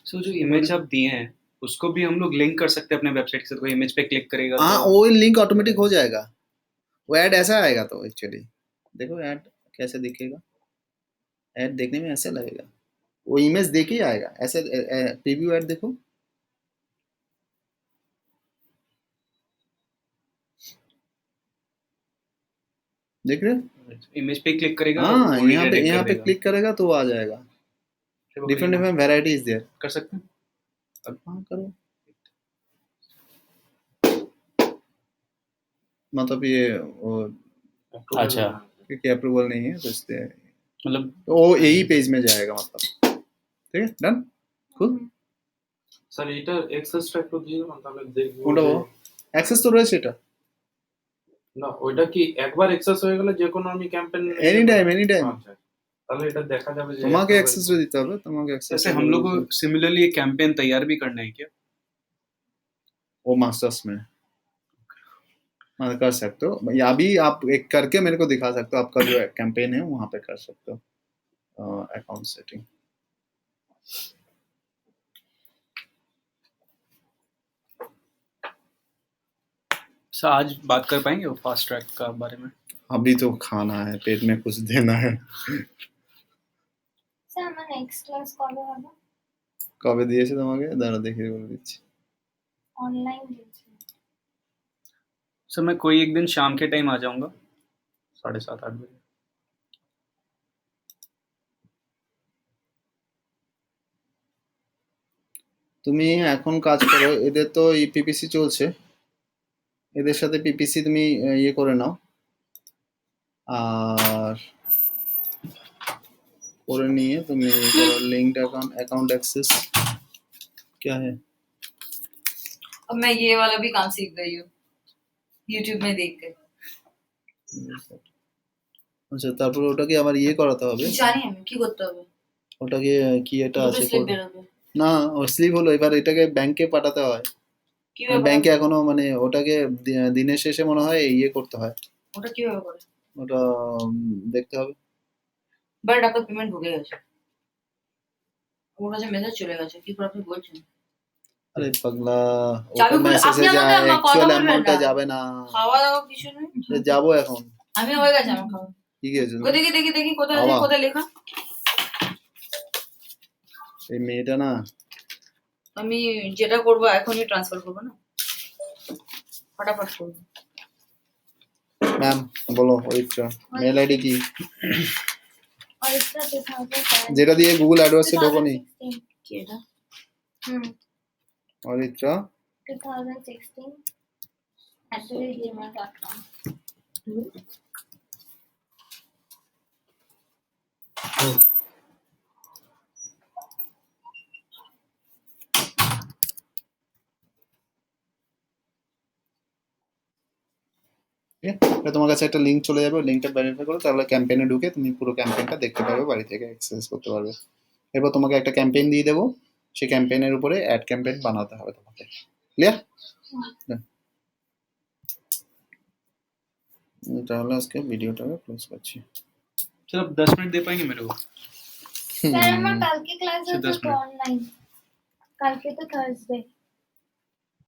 So जो इमेज आप दिए हैं उसको भी हम लोग लिंक कर सकते हैं अपने वेबसाइट के साथ, कोई इमेज पे क्लिक करेगा हाँ तो वो लिंक ऑटोमेटिक हो जाएगा, वो ऐड ऐसा आएगा। तो एक्चुअली देखो ऐड कैसे दिखेगा, ऐड देखने में ऐसे लगेगा, वो इमेज देख ही आएगा ऐसे। प्रीव्यू ऐड देखो, देख रहे हो? इमेज पे क्लिक करेगा हाँ वो redirect यहाँ कर पे देगा। क्लिक करेगा तो आ जाएगा। चलो डिफरेंट कहीं डिफरेंट वैरायटीज देयर। कर सकते हैं। अब हाँ करो, मतलब ये वो अच्छा क्योंकि अप्रूवल नहीं है तो इसलिए मतलब तो वो यही पेज में जाएगा, मतलब ठीक है। डन, कुल। স্যার এটা এক্সেসটা একটু দিয়ে দেবেন তাহলে দেখবো কোনটা যে- বলো? অ্যাক্সেস তো রয়েছে এটা, না ওইটা কি একবার এক্সেস হয়ে গেলে যে কোনো আমি ক্যাম্পেইন এনি টাইম। আচ্ছা তাহলে এটা দেখা যাবে যে তোমাকে একবার- অ্যাক্সেস দিতে হবে, তোমাকে অ্যাক্সেস। जैसे हम लोग को सिमिलरली एक कैंपेन तैयार भी करना है क्या? वो मास्टर्स में मतलब कर सकते हो, या अभी आप एक करके मेरे को दिखा सकते हो, आपका जो कैंपेन है वहां पे कर सकते हो अकाउंट सेटिंग। सर आज बात कर पाएंगे वो फास्ट ट्रैक का बारे में? अभी तो खाना है, पेट में कुछ देना है। স্যার আমার নেক্সট ক্লাস কবে হবে? কবে দিয়েছে তোমাকে? দাঁড়া দেখে বলে দিচ্ছি। অনলাইন দিয়েছে। सर मैं कोई एक दिन शाम के टाइम आ जाऊंगा 7:30-8 बजे। তুমি এখন কাজ করো, এদের তো এই পিপিসি চলছে, এদের সাথে পিপিসি তুমি ইয়ে করে নাও, আর করে নিয়ে তুমি लिंक्ड अकाउंट एक्सेस क्या है। अब मैं ये वाला भी काम सीख गई हूँ यूट्यूब में देख कर। আচ্ছা তারপর ওটাকে আবার ইয়ে করাতে হবে, জানি আমি কি করতে হবে। ওটাকে কি এটা দুটো আছে স্লিপ code? বেরোবে। না ও স্লিপ হলো, এবার এটাকে ব্যাংকে পাঠাতে হয়, কিভাবে ব্যাংকে এখনো মানে ওটাকে দিনের শেষে মনে হয় ইয়ে করতে হয়, ওটা কিভাবে করে? ওটা দেখতে হবে। বাট আপনার পেমেন্ট ঢুকে গেছে, ওর কাছে মেসেজ চলে গেছে, কি করে আপনি বলছেন? আরে পাগলা, যাবে ওটা বলে- মেসেজে আপনি আমাকে যায়, কথা অ্যাকচুয়াল বলবেন অ্যামাউন্টটা না। যাবে না। খাওয়া দাওয়া কিছু নেই। যাবো এখন, আমি হয়ে গেছে আমার খাওয়া। ঠিক আছে। ওই দেখি দেখি দেখি কোথায় বাবা। কোথায় লেখা। এই মেয়েটা না, আমি যেটা করবো এখনই ট্রান্সফার করবো না, ফটাফট করবো। ম্যাম বলো অরিত্রা, মেল আইডি কি? অরিত্রা 2007 যেটা দিয়ে গুগল অ্যাডওয়ার্ডসে ঢোকো নি, 2016 কি এটা? হুম অরিত্রা 2016 @gmail.com. ঠিক আছে? এটা তোমার কাছে একটা লিঙ্ক চলে যাবে, লিঙ্কটা ভেরিফাই করো, তাহলে ক্যাম্পেইনে ঢুকে তুমি পুরো ক্যাম্পেইনটা দেখতে পারবে, বাড়ি থেকে এক্সেস করতে পারবে। এরপর তোমাকে একটা ক্যাম্পেইন দিয়ে দেবো, সেই ক্যাম্পেইনের উপরে অ্যাড ক্যাম্পেইন বানাতে হবে তোমাকে। ক্লিয়ার? তাহলে আজকে ভিডিওটাকে ক্লোজ করছি। चलो 10 मिनट दे पाएंगे मेरे को? স্যার আমার কালকে ক্লাস সে আছে 10 তো মিনিট। অনলাইন, কালকে তো থার্সডে।